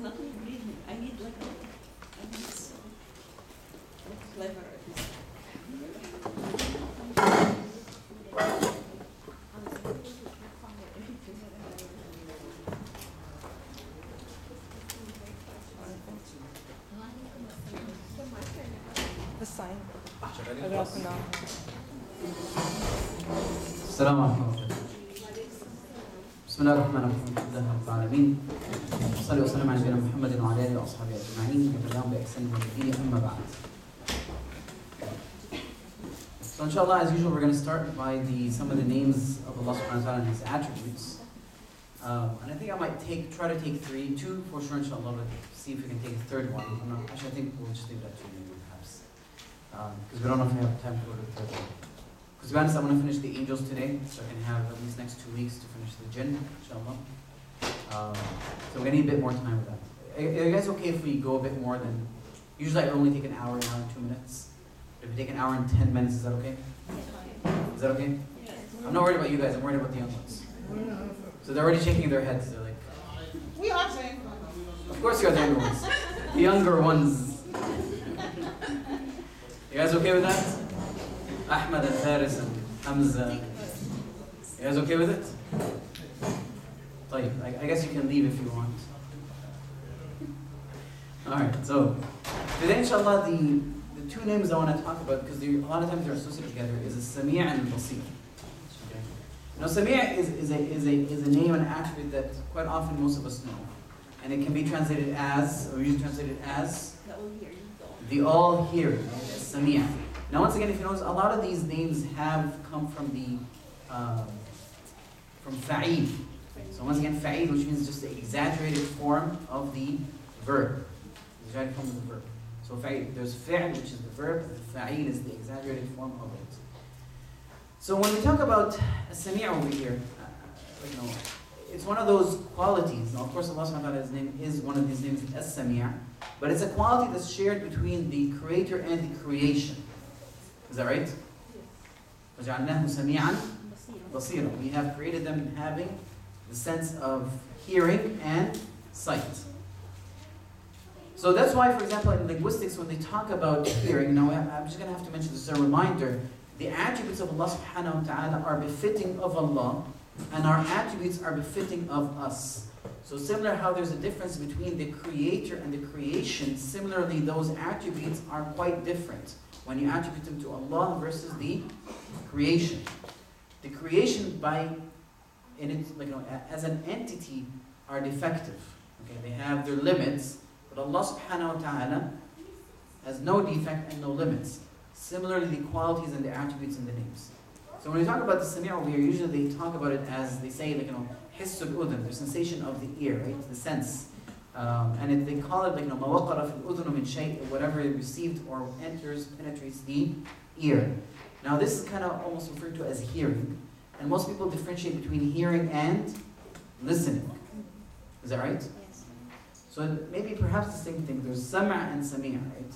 not me breathing. I need like I need so clever at this. The sign. السلام عليكم ورحمة الله. بسم الله الرحمن الرحيم. الحمد لله رب العالمين. صلى وسلم على نبينا محمد وعلى آله وأصحابه أجمعين وتبعهم بإحسان والدين أما بعد. So inshallah, as usual, we're going to start by some of the names of Allah subhanahu wa ta'ala and His attributes. And I think I might try to take two for sure, inshallah, but see if we can take a third one. Actually, I think we'll just leave that to you, perhaps. Because we don't know if we have time to go to the third one. Because to be honest, I want to finish the angels today, so I can have at least next 2 weeks to finish the jinn, inshallah. So we're going to need a bit more time with that. Are you guys okay if we go a bit more than... Usually I only take an hour and 2 minutes. But if we take an hour and 10 minutes, is that okay? Is that okay? Yes. I'm not worried about you guys, I'm worried about the young ones. So they're already shaking their heads, they're like... We are saying. Of course you are the younger ones. The younger ones. You guys okay with that? Ahmad and Faris and Hamza. You guys okay with it? I guess you can leave if you want. Alright, so today inshallah the two names I want to talk about, because a lot of times they're associated together, is a Sami' and a Basir. Okay. Now Sami' is a name and attribute that quite often most of us know. And it can be translated as, or usually translated as, the all-hearing, Sami'. Now once again, if you notice, a lot of these names have come from fa'il. So once again, fa'il, which means just the exaggerated form of the verb. Exaggerated form of the verb. So fa'il, there's fa'il, which is the verb, the fa'il is the exaggerated form of it. So when we talk about a Sami' over here, it's one of those qualities. Now of course Allah subhanahu wa ta'ala's name is one of these names, as-Sami', but it's a quality that's shared between the creator and the creation. Is that right? وَجَعَلْنَاهُ سَمِيعًا بَصِيرًا. We have created them having the sense of hearing and sight. So that's why, for example, in linguistics, when they talk about hearing, now I'm just going to have to mention this as a reminder, the attributes of Allah subhanahu wa ta'ala are befitting of Allah, and our attributes are befitting of us. So similar how there's a difference between the creator and the creation, similarly those attributes are quite different when you attribute them to Allah versus the creation. The creation as an entity are defective. Okay, they have their limits, but Allah subhanahu wa ta'ala has no defect and no limits. Similarly, the qualities and the attributes and the names. So when we talk about the Sami' over here, usually they talk about it as, they say, hissul udhun, the sensation of the ear, right? The sense. And they call it مَا وَقَرَ فِي الْأُذُنُ مِنْ شَيْءٍ, whatever is received or penetrates the ear. Now this is kind of almost referred to as hearing. And most people differentiate between hearing and listening. Is that right? Yes. So maybe perhaps the same thing. There's Sama' and Sami', right?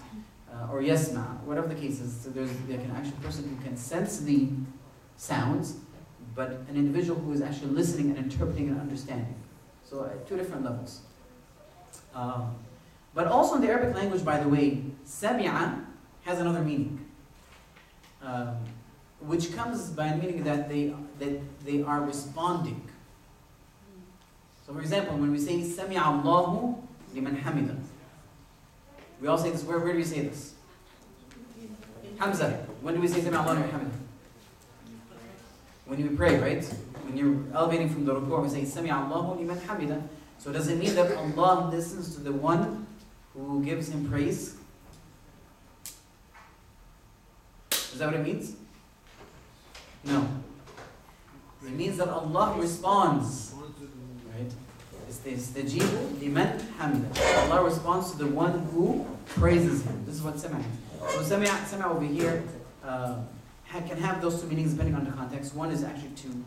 Or Yasma', whatever the case is. So there's like an actual person who can sense the sounds, but an individual who is actually listening and interpreting and understanding. So at two different levels. But also in the Arabic language, by the way, Sami'a has another meaning, which comes by meaning that they are responding. So for example, when we say Sami'a Allahu liman hamida, we all say this. Where do we say this? Hamza. When do we say Sami'a Allahu liman hamida? When you pray, right? When you're elevating from the ruku', we say Sami'a Allahu liman hamida. So does it mean that Allah listens to the one who gives him praise? Is that what it means? No. It means that Allah responds. Right? Istajibu liman hamida. Allah responds to the one who praises him. This is what Sami'a means. So Sami'a over here can have those two meanings depending on the context. One is actually to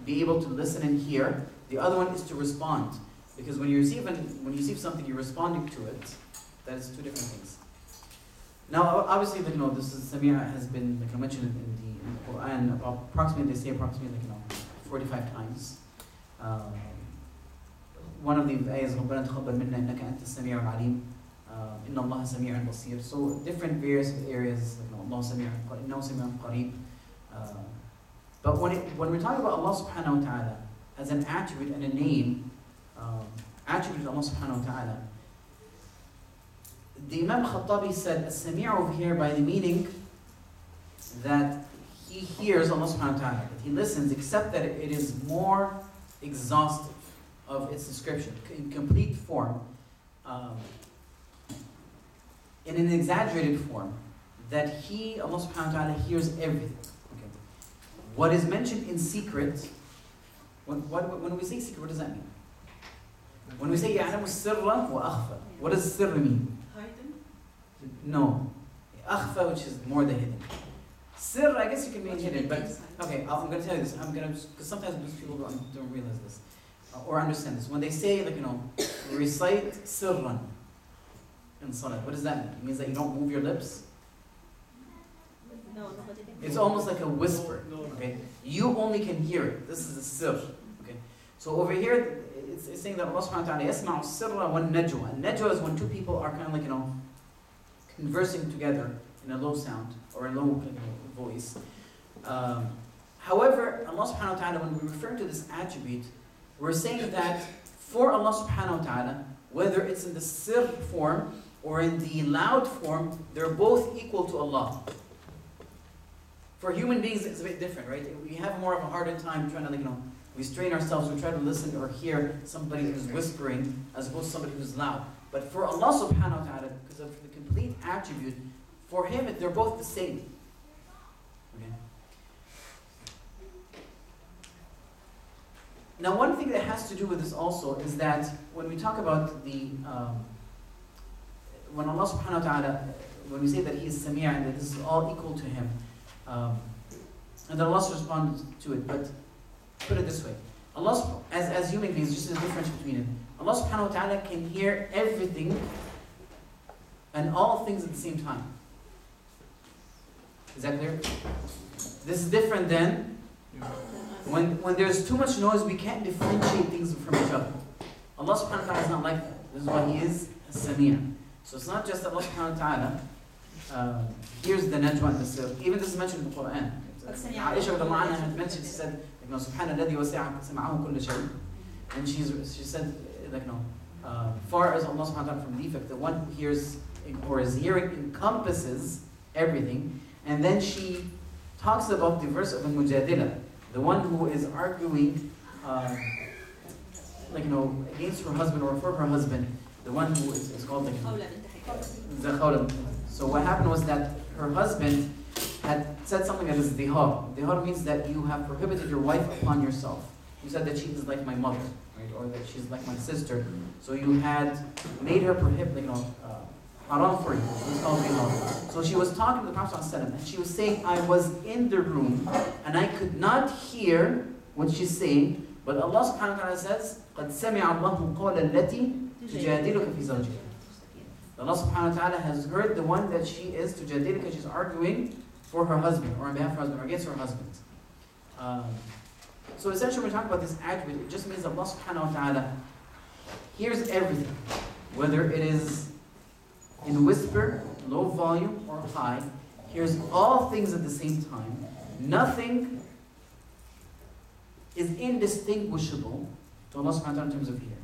be able to listen and hear. The other one is to respond. Because when you receive something, you're responding to it. That is two different things. Now, obviously, this is Sami'a has been mentioned in the Quran approximately 45 times. one of the ayahs, رَبَّنَا تَقَبَّلْ مِنَّا إِنَّكَ أَنْتَ السَّمِيعُ الْعَلِيمُ. إِنَّ اللَّهَ سَمِيعٌ بَصِيرٌ. So different various areas, Allah سَمِيعٌ قَرِيبٌ, إِنَّهُ سَمِيعٌ قَرِيبٌ. But when we're talking about Allah subhanahu wa ta'ala as an attribute and a name, attribute of Allah subhanahu wa ta'ala, the Imam Khattabi said, as-Sami' over here by the meaning that he hears Allah subhanahu wa ta'ala, that he listens, except that it is more exhaustive of its description, in complete form, in an exaggerated form, that he, Allah subhanahu wa ta'ala, hears everything. Okay. What is mentioned in secret, when we say secret, what does that mean? When we say يَعْلَمُ السِّرَّ وَأَخْفَى, what does sirr mean? Hidden? No. Akhfa, which is more than hidden. Sirr, I guess you can mean hidden, but okay, I'm going to tell you this. Because sometimes people don't realize this or understand this. When they say, recite sirran in salah, what does that mean? It means that you don't move your lips. No, nobody can. It's almost like a whisper. Okay, you only can hear it. This is a sirr. Okay, so over here it's saying that Allah subhanahu wa ta'ala yasma'u sirra wa najwa. And najwa is when two people are kind of conversing together in a low sound or a low voice. However, Allah subhanahu wa ta'ala, when we refer to this attribute, we're saying that for Allah subhanahu wa ta'ala, whether it's in the sirr form or in the loud form, they're both equal to Allah. For human beings, it's a bit different, right? We have more of a harder time trying to, we strain ourselves, we try to listen or hear somebody who's whispering as opposed to somebody who's loud. But for Allah subhanahu wa ta'ala, because of the complete attribute, for Him, they're both the same. Okay. Now, one thing that has to do with this also is that when we talk about when Allah subhanahu wa ta'ala, when we say that He is Sami' and that this is all equal to Him, and then Allah responds to it, but put it this way. Allah, as human beings, just a difference between it. Allah subhanahu wa ta'ala can hear everything and all things at the same time. Is that clear? This is different than when there's too much noise, we can't differentiate things from each other. Allah subhanahu wa ta'ala is not like that. This is why He is Sami'. So it's not just that Allah subhanahu wa ta'ala hears the najwa and the sirr. Even this is mentioned in the Quran. Aisha had mentioned, she said, سبحان الذي وسع سمعه كل شيء. And she said, far as Allah subhanahu wa ta'ala from defect, the one who hears or is hearing encompasses everything. And then she talks about the verse of al-mujadila, the one who is arguing against her husband or for her husband, the one who is called the khawla. So what happened was that her husband had said something that is dihar. Dihar means that you have prohibited your wife upon yourself. You said that she is like my mother, right? Or that she's like my sister. So you had made her haram for you. It's called dihar. So she was talking to the Prophet ﷺ, and she was saying, I was in the room and I could not hear what she's saying, but Allah subhanahu wa ta'ala says, قَدْ سَمِعَ اللَّهُ قَوْلَ الَّتِي تُجَادِلُكَ فِي زَوْجِهَا. Allah subhanahu wa ta'ala has heard the one that she is tujadilika, she's arguing for her husband, or on behalf of her husband, or against her husband. So essentially when we talk about this attribute, it just means that Allah subhanahu wa ta'ala hears everything, whether it is in whisper, low volume, or high, hears all things at the same time. Nothing is indistinguishable to Allah subhanahu wa ta'ala in terms of hearing.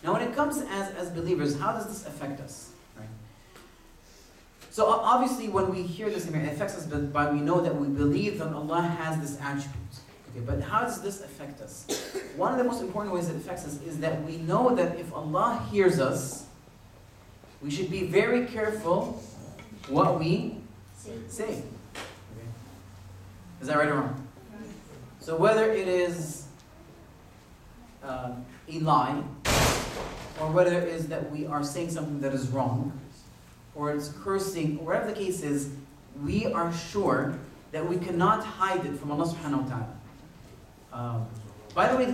Now when it comes as believers, how does this affect us? Right? So obviously when we hear this, it affects us by we know that we believe that Allah has this attribute. Okay, but how does this affect us? One of the most important ways it affects us is that we know that if Allah hears us, we should be very careful what we say. Okay. Is that right or wrong? So whether it is a lie, or whether it is that we are saying something that is wrong, or it's cursing, or whatever the case is, we are sure that we cannot hide it from Allah subhanahu wa ta'ala. By the way,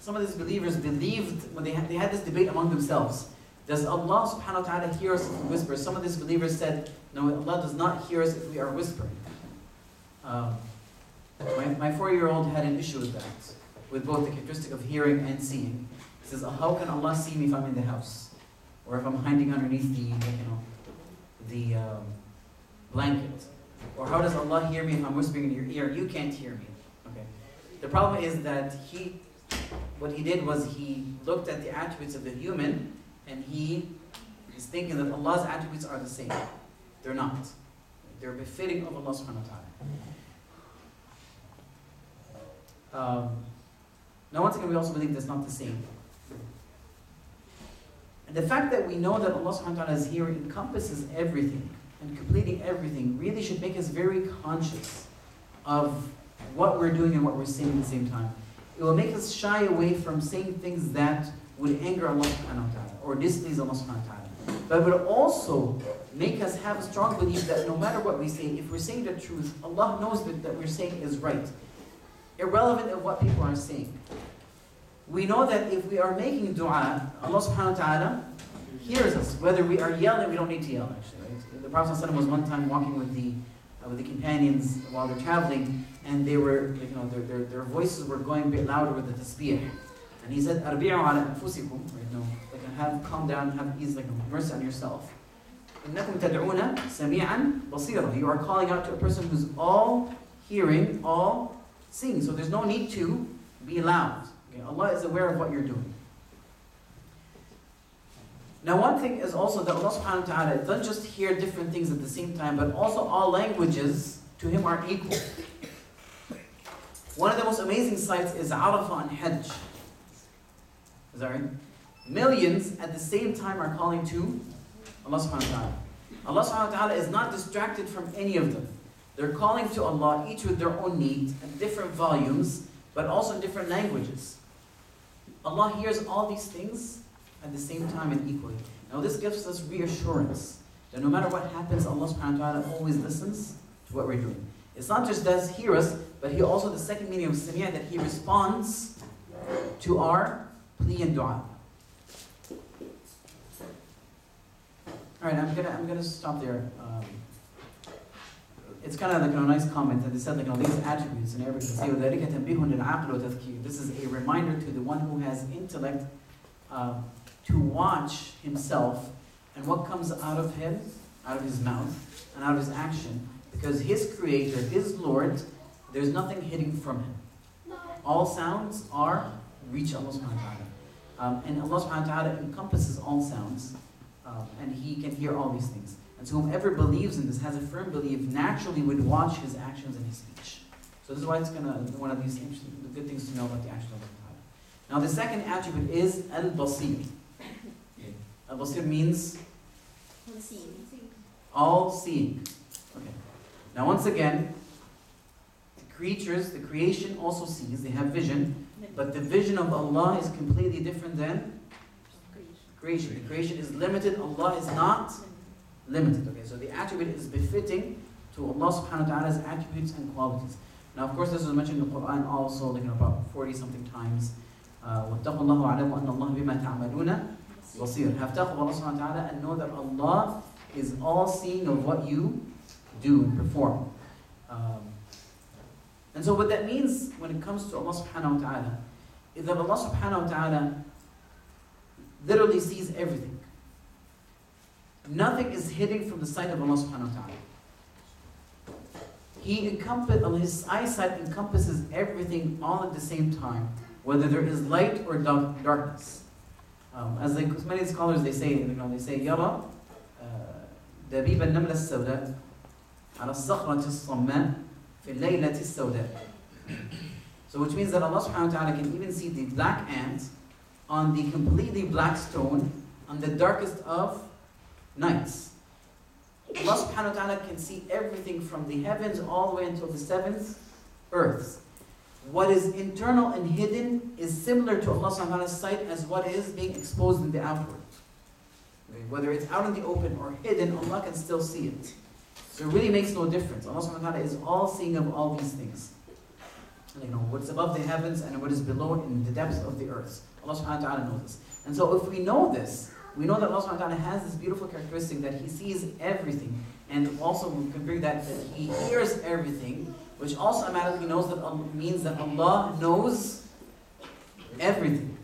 some of these believers believed, when they had this debate among themselves, does Allah subhanahu wa ta'ala hear us if we whisper? Some of these believers said, no, Allah does not hear us if we are whispering. My 4-year-old had an issue with that, with both the characteristic of hearing and seeing. He says, how can Allah see me if I'm in the house? Or if I'm hiding underneath the blanket? Or how does Allah hear me if I'm whispering in your ear? You can't hear me. Okay. The problem is that what he did was he looked at the attributes of the human and he is thinking that Allah's attributes are the same. They're not. They're befitting of Allah subhanahu wa ta'ala. Now once again we also believe that's not the same. And the fact that we know that Allah subhanahu wa ta'ala is here encompasses everything and completing everything really should make us very conscious of what we're doing and what we're saying at the same time. It will make us shy away from saying things that would anger Allah subhanahu wa ta'ala or displease Allah subhanahu wa ta'ala. But it would also make us have a strong belief that no matter what we say, if we're saying the truth, Allah knows that we're saying is right, irrelevant of what people are saying. We know that if we are making dua, Allah subhanahu wa ta'ala hears us. Whether we are yelling, we don't need to yell actually. Right? The Prophet ﷺ was one time walking with the companions while they're traveling, and they were, their voices were going a bit louder with the tasbih. And he said, "Arbi'u ala anfusikum," have calm down, have ease, mercy on yourself. إنكم تدعون سميعا بصيرا. You are calling out to a person who's all hearing, all seeing. So there's no need to be loud. Okay? Allah is aware of what you're doing. Now one thing is also that Allah subhanahu wa ta'ala doesn't just hear different things at the same time, but also all languages to Him are equal. One of the most amazing sights is Arafah and Hajj. Is that right? Millions at the same time are calling to Allah subhanahu wa ta'ala. Allah subhanahu wa ta'ala is not distracted from any of them. They're calling to Allah, each with their own need, at different volumes, but also in different languages. Allah hears all these things at the same time and equally. Now this gives us reassurance that no matter what happens, Allah subhanahu wa ta'ala always listens to what we're doing. It's not just does hear us, but He also, the second meaning of Sami'a, that He responds to our plea and dua. Alright, I'm gonna stop there. It's kind of like a nice comment that they said these attributes in Arabic. They say, وَذَلِكَ تَنْبِيهٌ لِلْعَقْلِ وَتَذْكِيرٌ. This is a reminder to the one who has intellect to watch himself and what comes out of him, out of his mouth, and out of his action. Because his Creator, his Lord, there's nothing hidden from Him. All sounds reach Allah subhanahu wa ta'ala. And Allah subhanahu wa ta'ala encompasses all sounds. And He can hear all these things. And so whomever believes in this, has a firm belief, naturally would watch his actions and his speech. So this is why it's one of these interesting, good things to know about the action of Allah. Now the second attribute is al-basir. Al-basir means all seeing. Okay. Now once again, the creation also sees, they have vision, but the vision of Allah is completely different than creation. The creation is limited, Allah is not limited. Okay, so the attribute is befitting to Allah subhanahu wa ta'ala's attributes and qualities. Now of course this was mentioned in the Quran also about 40 something times. وَاتَّقُوا اللَّهَ وَعَلَمُوا أَنَّ اللَّهَ بِمَا تَعْمَلُونَ بَصِيرٌ. Have taqwa of Allah subhanahu wa ta'ala and know that Allah is all seeing of what you do and perform. And so what that means when it comes to Allah subhanahu wa ta'ala is that Allah subhanahu wa ta'ala literally sees everything. Nothing is hidden from the sight of Allah subhanahu wa ta'ala. His eyesight encompasses everything all at the same time, whether there is light or darkness. As many scholars they say, يَرَى دَبِيبَ النَّمْلَ السَّوْدَاء عَلَى الصَّخْرَةِ الصَّمَّاءِ فِي اللَّيْلَةِ السَّوْدَاء. So which means that Allah subhanahu wa ta'ala can even see the black ant on the completely black stone on the darkest of nights. Allah subhanahu wa ta'ala can see everything from the heavens all the way until the seventh earths. What is internal and hidden is similar to Allah subhanahu wa ta'ala's sight as what is being exposed in the outward. Okay? Whether it's out in the open or hidden, Allah can still see it. So it really makes no difference. Allah subhanahu wa ta'ala is all seeing of all these things. What's above the heavens and what is below in the depths of the earth. Allah subhanahu wa ta'ala knows this. And so if we know this, we know that Allah subhanahu wa ta'ala has this beautiful characteristic that He sees everything. And also we can bring that He hears everything, which also automatically means that Allah knows everything.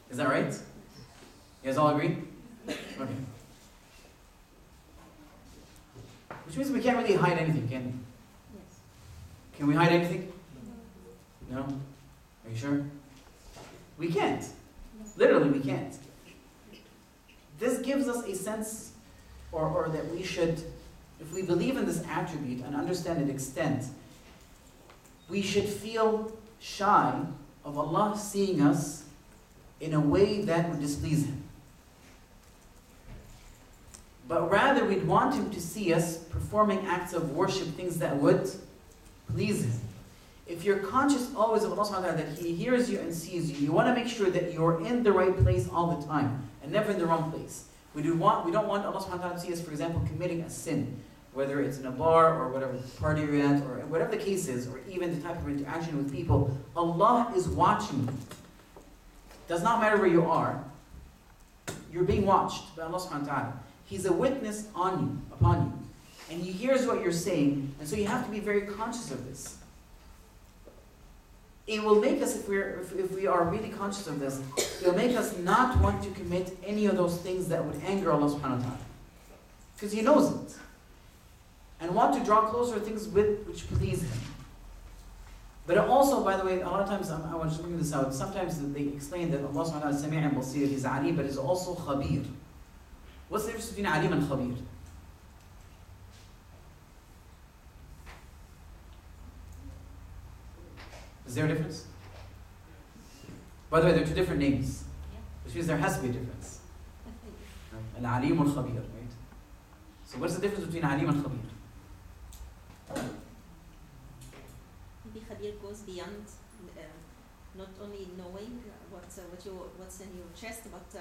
Is that right? You guys all agree? Okay. Which means we can't really hide anything, can we? Yes. Can we hide anything? No? Are you sure? We can't. Literally, we can't. This gives us a sense, or that we should, if we believe in this attribute and understand its extent, we should feel shy of Allah seeing us in a way that would displease Him. But rather, we'd want Him to see us performing acts of worship, things that would please Him. If you're conscious always of Allah subhanahu wa ta'ala, that He hears you and sees you, you want to make sure that you're in the right place all the time and never in the wrong place. We don't want Allah subhanahu wa ta'ala to see us, for example, committing a sin, whether it's in a bar or whatever party you're at, or whatever the case is, or even the type of interaction with people. Allah is watching you. Does not matter where you are. You're being watched by Allah subhanahu wa ta'ala. He's a witness on you, upon you. And He hears what you're saying, and so you have to be very conscious of this. It will make us, if we are really conscious of this, it will make us not want to commit any of those things that would anger Allah subhanahu wa ta'ala. Because He knows it. And want to draw closer to things which please Him. But it also, by the way, a lot of times, I want to bring this out, sometimes they explain that Allah subhanahu wa ta'ala is Sami' and Basir, He's Alim, but He's also Khabir. What's the difference between Alim and Khabir? Is there a difference? By the way, they're two different names. Yeah. Which means there has to be a difference. Right? Al-Alim al-Khabir, right? So what's the difference between Alim and Khabir? Maybe Khabir goes beyond not only knowing what's in your chest, but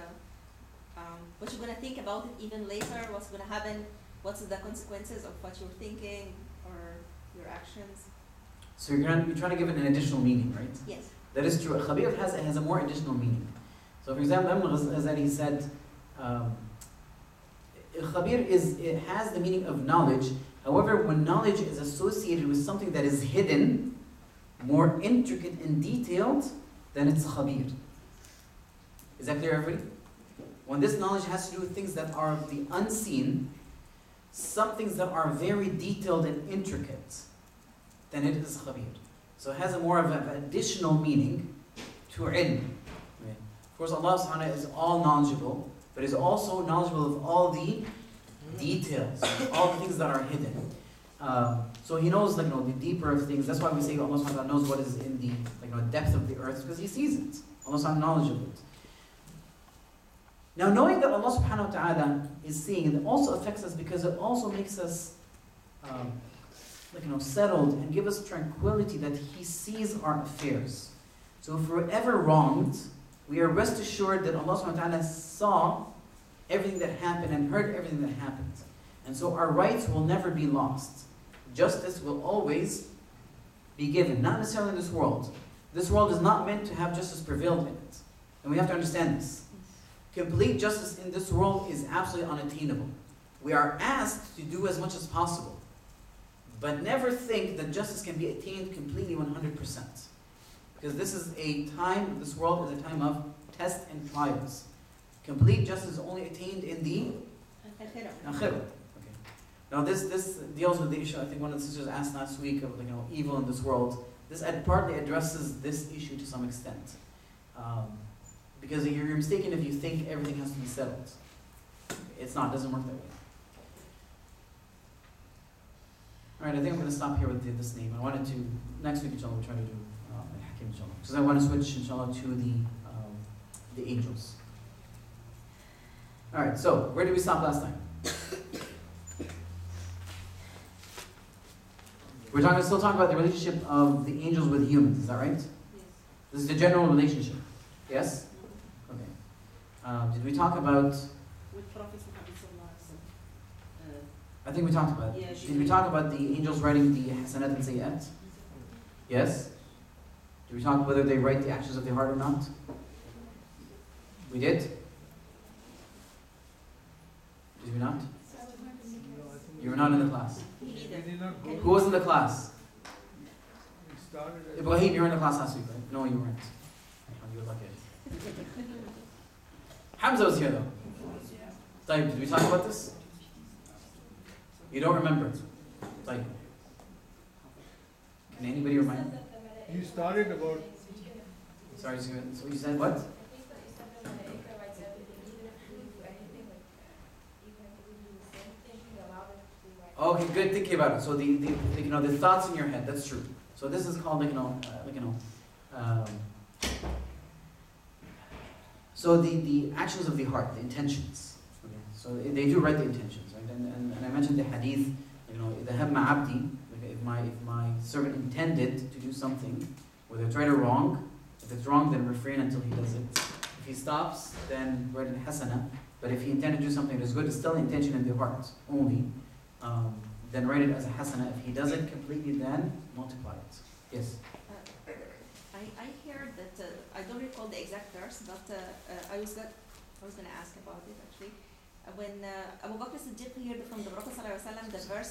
what you're going to think about it even later, what's going to happen, what's the consequences of what you're thinking or your actions. So you're trying to give it an additional meaning, right? Yes. That is true. Khabir has a more additional meaning. So for example, Ibn Ghazali said, Khabir it has the meaning of knowledge. However, when knowledge is associated with something that is hidden, more intricate and detailed, then it's Khabir. Is that clear, everybody? When this knowledge has to do with things that are the unseen, some things that are very detailed and intricate, then it is Khabir. So it has a more of an additional meaning to ilm. Of course, Allah subhanahu wa ta'ala is all knowledgeable, but is also knowledgeable of all the details, all the things that are hidden. So He knows, the deeper of things. That's why we say Allah subhanahu wa ta'ala knows what is in the depth of the earth, because He sees it. Allah subhanahu wa ta'ala knows of it. Now, knowing that Allah subhanahu wa ta'ala is seeing, it also affects us because it also makes us settled and give us tranquility that He sees our affairs. So if we're ever wronged, we are rest assured that Allah subhanahu wa ta'ala saw everything that happened and heard everything that happened. And so our rights will never be lost. Justice will always be given, not necessarily in this world. This world is not meant to have justice prevail in it. And we have to understand this. Complete justice in this world is absolutely unattainable. We are asked to do as much as possible. But never think that justice can be attained completely 100%. Because this world is a time of tests and trials. Complete justice is only attained in the Akhirah. Okay. Now this deals with the issue, I think one of the sisters asked last week of evil in this world. This partly addresses this issue to some extent. Because you're mistaken if you think everything has to be settled. It's not, it doesn't work that way. Alright, I think I'm going to stop here with this name. I wanted to, next week inshallah we'll try to do Al-Hakim inshallah. Because I want to switch inshallah to the angels. Alright, so where did we stop last time? We're still talking about the relationship of the angels with humans, is that right? Yes. This is the general relationship. Yes? Okay. Did we talk about... With Prophet Muhammad I think we talked about it. Yeah, Did we talk about the angels writing the hasanat and sayyat? Yes? Did we talk whether they write the actions of the heart or not? We did? Did we not? You were not in the class. Who was in the class? Ibrahim, you were in the class last week, right? No, you weren't. Good luck. Hamza was here though. Tayyib, did we talk about this? You don't remember? Tayyib. Can anybody remind me? You started about. Sorry, so you said what? Okay, good thinking about it. So the thoughts in your head, that's true. So this is called so the actions of the heart, the intentions. Okay. So they do write the intentions, right? And I mentioned the hadith, إذا هم عبدي, if my servant intended to do something, whether it's right or wrong, if it's wrong, then refrain until he does it. If he stops, then write in hasana. But if he intended to do something that is good, it's still intention in the heart only. Then write it as a hasana. If he does it completely, then multiply it. Yes? I heard that, I don't recall the exact verse, but I was going to ask about it actually. When Abu Bakr Siddiq heard from the Prophet ﷺ the verse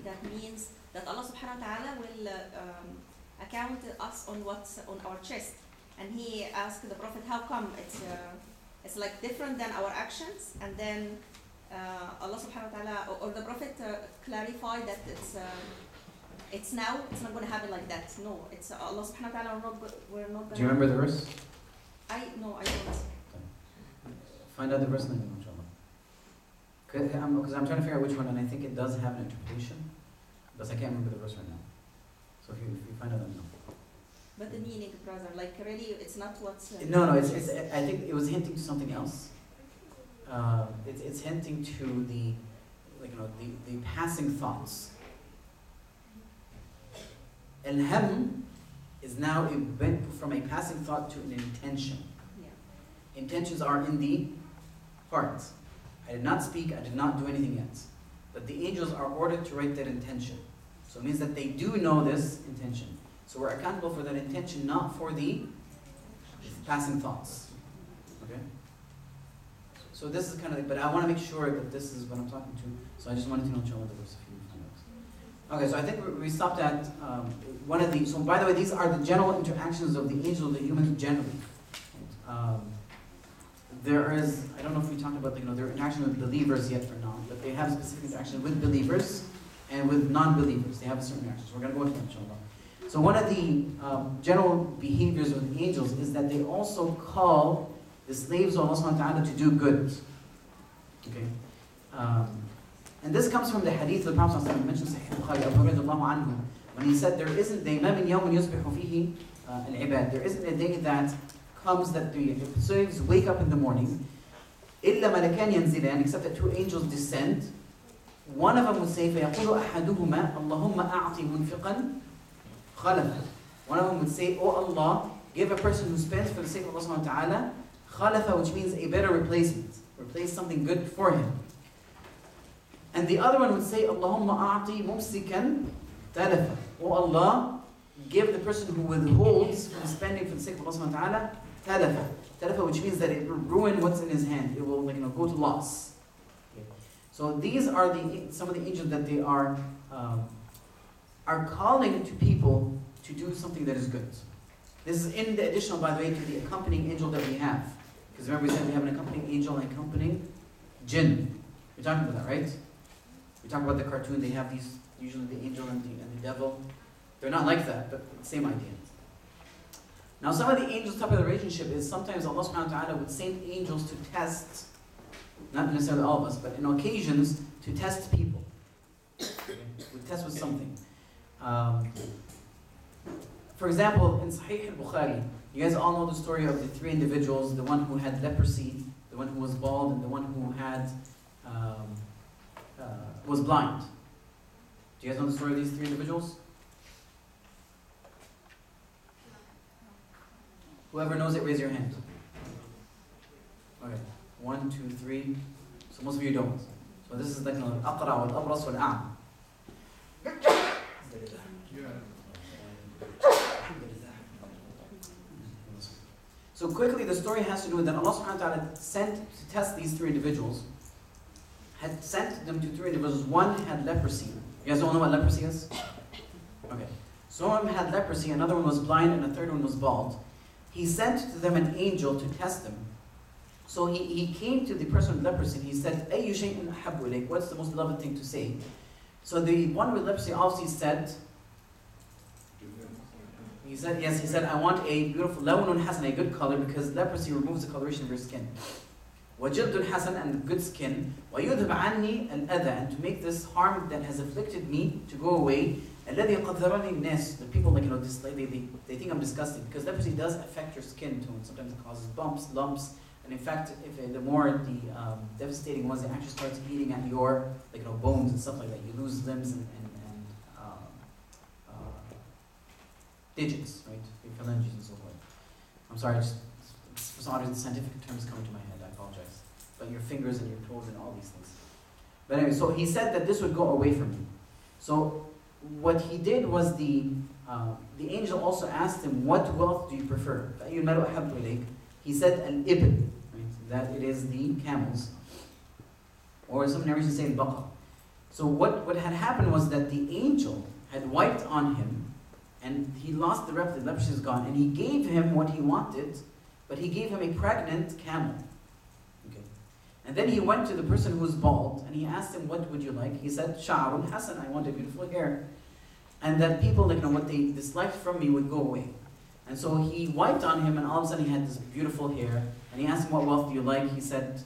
that means that Allah subhanahu wa ta'ala will account us on what's on our chest. And he asked the Prophet, how come it's like different than our actions? And then Allah subhanahu wa ta'ala, or the Prophet clarified that it's not going to happen like that. No, it's Allah subhanahu wa ta'ala, we're not going to. Do you remember the verse? No, I don't. Find out the verse and then inshallah. Because I'm trying to figure out which one, and I think it does have an interpretation, but I can't remember the verse right now. So if you find out, let me know. But the meaning, brother, like really, it's not what's. No, it's. I think it was hinting to something else. It's hinting to the passing thoughts. Al-ham is now from a passing thought to an intention. Yeah. Intentions are in the heart. I did not speak, I did not do anything yet. But the angels are ordered to write that intention. So it means that they do know this intention. So we're accountable for that intention, not for the passing thoughts. Okay? So this is kind of, but I want to make sure that this is what I'm talking to. So I just wanted to know inshallah the verse if you find out. Okay, so I think we stopped at one of the, so by the way, these are the general interactions of the angels and the humans generally. There is, I don't know if we talked about their interaction with believers yet or not, but they have specific interaction with believers and with non-believers. They have a certain interaction. So we're going to go into that inshallah. So one of the general behaviors of the angels is that they also call the slaves of Allah subhanahu wa ta'ala to do good. Okay? And this comes from the hadith of the Prophet sallallahu mentioned Sahih Bukhari, Abu Hurairah anhu, when he said, there isn't a day that comes that the slaves wake up in the morning, إِلَّا مَلَكَانِ يَنْزِلَانِ, except that two angels descend. One of them would say, فَيَقُولُ أَحَدُهُمَا اللَّهُمَّ أَعْطِ مُنْفِقًا خَلَفًا. One of them would say, oh Allah, give a person who spends for the sake of Allah subhanahu wa ta'ala, khalafa, which means a better replacement. Replace something good for him. And the other one would say, Allahumma a'ti mumsikan talafa. Oh Allah, give the person who withholds from spending for the sake of Allah subhanahu wa ta'ala, talafa. Talafa, which means that it will ruin what's in his hand. It will go to loss. Okay. So these are some of the angels that they are calling to people to do something that is good. This is in the additional, by the way, to the accompanying angel that we have. Because remember we said we have an accompanying angel and accompanying jinn. We're talking about that, right? We talk about the cartoon, they have these, usually the angel and the devil. They're not like that, but same idea. Now some of the angels' type of relationship is sometimes Allah subhanahu wa ta'ala would send angels to test, not necessarily all of us, but in occasions to test people. Would test with something. For example, in Sahih al-Bukhari, you guys all know the story of the three individuals, the one who had leprosy, the one who was bald, and the one who had was blind. Do you guys know the story of these three individuals? Whoever knows it, raise your hand. Okay, 1, 2, 3. So most of you don't. So this is like al-aqra wal-abras wal-a'ma. So quickly, the story has to do with that Allah subhanahu wa ta'ala sent to test these three individuals, had sent them to three individuals. One had leprosy. You guys don't know what leprosy is? Okay. So one had leprosy, another one was blind, and the third one was bald. he sent to them an angel to test them. So he came to the person with leprosy and he said, أَيُّ شَيْءٍ أَحَبُّ إِلَيْكَ? What's the most beloved thing to say? So the one with leprosy obviously said, he said, I want a beautiful, لَوْنٌ حَسَنٌ, a good color, because leprosy removes the coloration of your skin. وَجِلْدٌ حَسَنٌ, and good skin. وَيُذْهِبْ عَنِّي الْأَذَى, and to make this harm that has afflicted me to go away. الَّذِي قَدَّرَنِي النَّاسِ, the people, like, they think I'm disgusting, because leprosy does affect your skin tone. Sometimes it causes bumps, lumps, and in fact, if the more devastating ones, it actually starts eating at your bones and stuff like that. You lose limbs and digits, right? Your phalanges and so forth. I'm sorry, just for some reason scientific terms coming to my head. I apologize. But your fingers and your toes and all these things. But anyway, so he said that this would go away from you. So what he did was the angel also asked him, what wealth do you prefer? He said al-ibn, right? That it is the camels. Or some narrations say al-baqa. So what had happened was that the angel had wiped on him, and he lost the leprosy is gone, and he gave him what he wanted, but he gave him a pregnant camel. Okay. And then he went to the person who was bald, and he asked him, what would you like? He said, Sha'arun Hasan, I want a beautiful hair. And that people, what they disliked from me would go away. And so he wiped on him, and all of a sudden he had this beautiful hair, and he asked him, what wealth do you like? He said,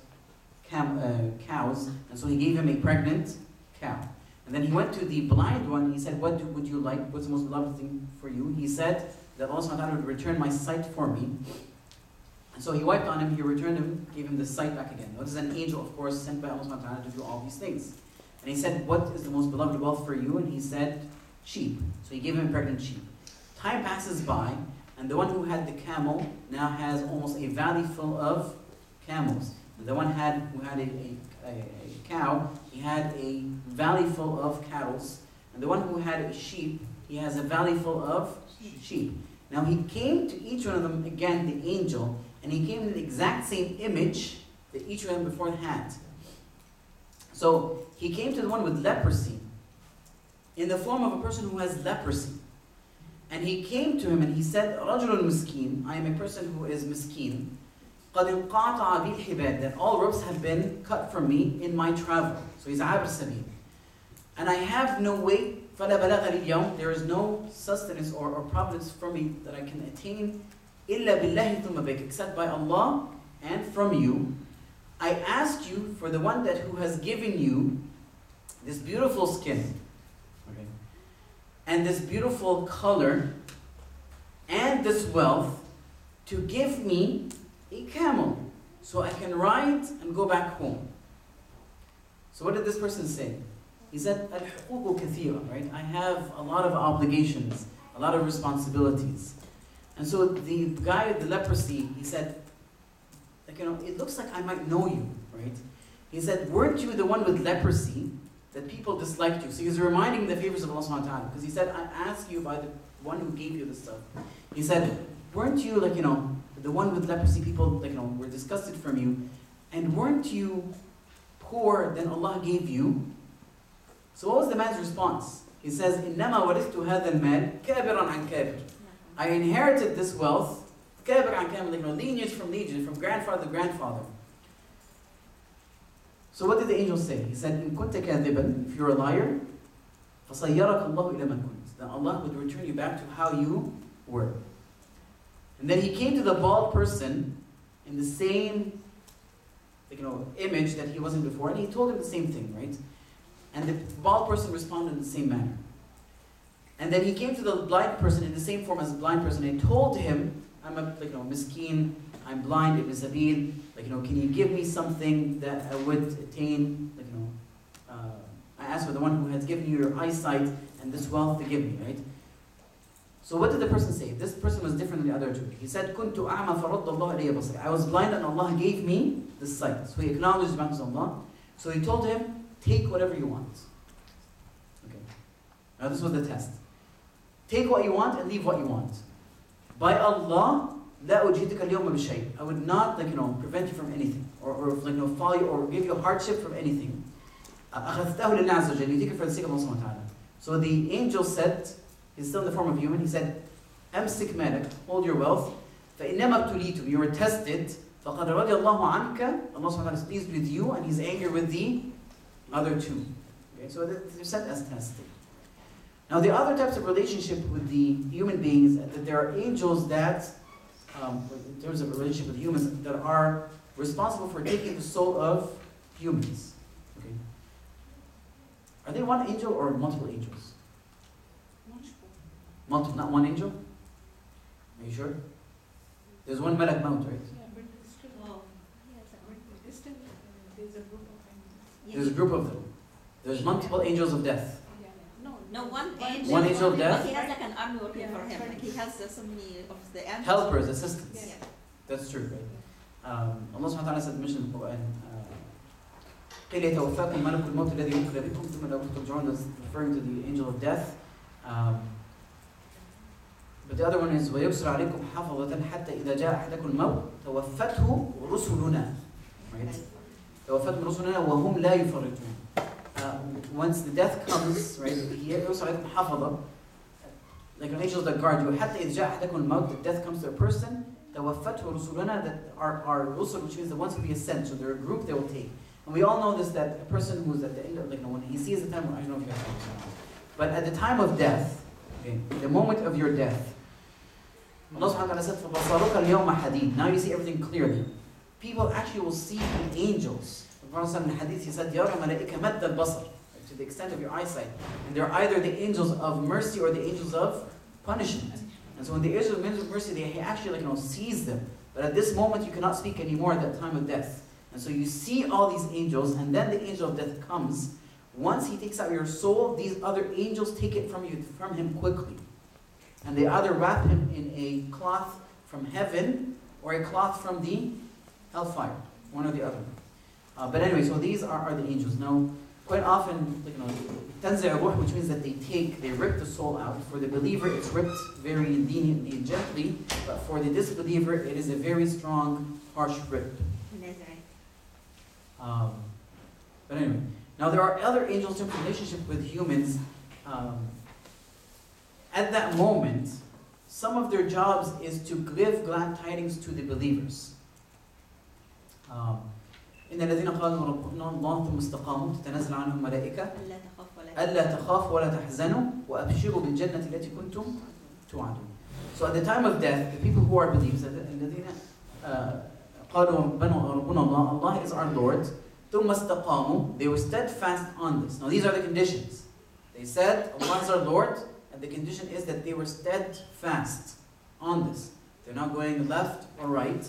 cows, and so he gave him a pregnant cow. And then he went to the blind one, and he said, what would you like? What's the most beloved thing for you? He said that Allah subhanahu wa ta'ala would return my sight for me. And so he wiped on him, he returned him, gave him the sight back again. Now, this is an angel, of course, sent by Allah subhanahu wa ta'ala to do all these things. And he said, what is the most beloved wealth for you? And he said, sheep. So he gave him a pregnant sheep. Time passes by, and the one who had the camel now has almost a valley full of camels. And the one who had a cow, he had a valley full of cattle. And the one who had a sheep, he has a valley full of sheep. Now he came to each one of them, again, the angel, and he came in the exact same image that each one of them before had. So he came to the one with leprosy in the form of a person who has leprosy. And he came to him and he said, رَجُلٌ مسكين, I am a person who is miskeen. قَدْ انْقَاطَعَ بِي الْحِبَادِ, that all ropes have been cut from me in my travel. So he's عابر سبيل. And I have no way, فَلَا بَلَغَ لِي الْيَوْمِ, there is no sustenance or providence for me that I can attain, إِلَّا بِاللَّهِ ثُمَّ بِكَ, except by Allah and from you. I asked you for the one who has given you this beautiful skin, okay, and this beautiful color, and this wealth, to give me a camel, so I can ride and go back home. So what did this person say? He said, Al-huququ kathira, right? I have a lot of obligations, a lot of responsibilities. And so the guy with the leprosy, he said, it looks like I might know you, right? He said, weren't you the one with leprosy that people disliked you? So he's reminding the favors of Allah subhanahu wa ta'ala, because he said, I ask you by the one who gave you this stuff. He said, weren't you the one with leprosy, people were disgusted from you, and weren't you poor than Allah gave you? So what was the man's response? He says, إِنَّمَا وَرِثْتُ هَذَا الْمَالِ كَابِرًا عَنْ كَابِرٍ. I inherited this wealth, كَابِرًا عَنْ كَابِرٍ, lineage from lineage, from grandfather to grandfather. So what did the angel say? He said, إِن كُنْتَ كَاذِبًا, if you're a liar, فَصَيَّرَكَ اللَّهُ إِلَى مَنْ كُنْتَ, then Allah would return you back to how you were. And then he came to the bald person in the same image that he wasn't before, and he told him the same thing, right? And the bald person responded in the same manner. And then he came to the blind person in the same form as the blind person, and told him, I'm a miskeen, I'm blind, ibn sabil, can you give me something that I would attain, I asked for the one who has given you your eyesight and this wealth to give me, right? So what did the person say? This person was different than the other two. He said, كُنْتُ أَعْمَى فَرَدَّ اللَّهُ إِلَيَّ بَصَرِي, I was blind and Allah gave me the sight. So he acknowledged the bounties of Allah. So he told him, take whatever you want. Okay. Now this was the test. Take what you want and leave what you want. By Allah, لَا أُجْهِدِكَ الْيَوْمَ بِشَيْءٍ, I would not prevent you from anything, or follow you, or give you a hardship from anything. أَخَذْتَهُ لِلَّهِ عَزَّ وَجَلَّ, you take it for the sake of Allah subhanahu wa ta'ala. So the angel said, he's still in the form of human, he said, أَمْسِكْ مَالَكَ, hold your wealth, فإنما ابتليتم, you were tested. فقد رضي الله عنك, Allah subhanahu wa ta'ala is pleased with you and He's angry with the other two. Okay, so they're set as tested. Now the other types of relationship with the human beings, that there are angels that, in terms of relationship with humans, that are responsible for taking the soul of humans. Okay. Are they one angel or multiple angels? Multiple, not one angel? Are you sure? There's one Malak Maut, right? There's a group of them. There's multiple angels of death. No, one angel. One angel of death? But he has like an army working for him. Like he has so many of the angels. Helpers, assistants. Yeah. That's true, right? Allah subhanahu wa ta'ala said, mentioned in the Quran, قِيلَ يَتَوَفَّاكُمْ مَلَكُ الْمَوْتِ الَّذِي وُكِّلَ بِكُمْ ثُمَّ إِلَيْهِ تُرْجَعُونَ. That's referring to the angel of death. But the other one is وَيُرْسِلُ عَلَيْكُمْ حَفَظَةً حَتَّى إِذَا جَاءَ أَحَدَكُمُ الْمَوْتُ تَوَفَّتْهُ رُسُلُنَا. Right? تَوَفَّتْهُ رُسُلُنَا وَهُمْ لَا يُفَرِّطُونَ. Once the death comes, right, يُرْسِلُ عَلَيْكُمْ حَفَظَةً, like an angel that guard you. حَتَّى إِذَا جَاءَ أَحَدَكُمُ الْمَوْتُ, the death comes to a person. توفته رسلنا, that are rusul, which means the ones who be sent. So they're a group they will take. And we all know this, that a person who's at the end of, like, when he sees the time, I don't know if you guys know, but at the time of death, okay, the moment of your death, Allah subhanahu wa ta'ala said, فَبَصَرُكَ الْيَوْمَ حَدِيدٌ. Now you see everything clearly. People actually will see the angels. The Prophet in the hadith, he said, يَرَى مَلَائِكَ مَدَّ الْبَصَرِ, to the extent of your eyesight. And they're either the angels of mercy or the angels of punishment. And so when the angels of mercy, he actually sees them. But at this moment, you cannot speak anymore at that time of death. And so you see all these angels, and then the angel of death comes. Once he takes out your soul, these other angels take it from him quickly. And they either wrap him in a cloth from heaven or a cloth from the hellfire, one or the other. But anyway, so these are the angels. Now, quite often, tanzi' ruh, which means that they rip the soul out. For the believer, it's ripped very leniently and gently, but for the disbeliever, it is a very strong, harsh rip. But anyway, now there are other angels in relationship with humans. At that moment, some of their jobs is to give glad tidings to the believers. إن الذين قالوا ربنا الله ثم استقاموا تتنزل عنهم ملائكة ألا تخافوا ولا تحزنوا وأبشروا بالجنة التي كنتم توعدون. So at the time of death, the people who are believers, الذين قالوا ربنا الله, Allah is our Lord, ثم استقاموا, they were steadfast on this. Now these are the conditions. They said Allah is our Lord, and the condition is that they were steadfast on this. They're not going left or right.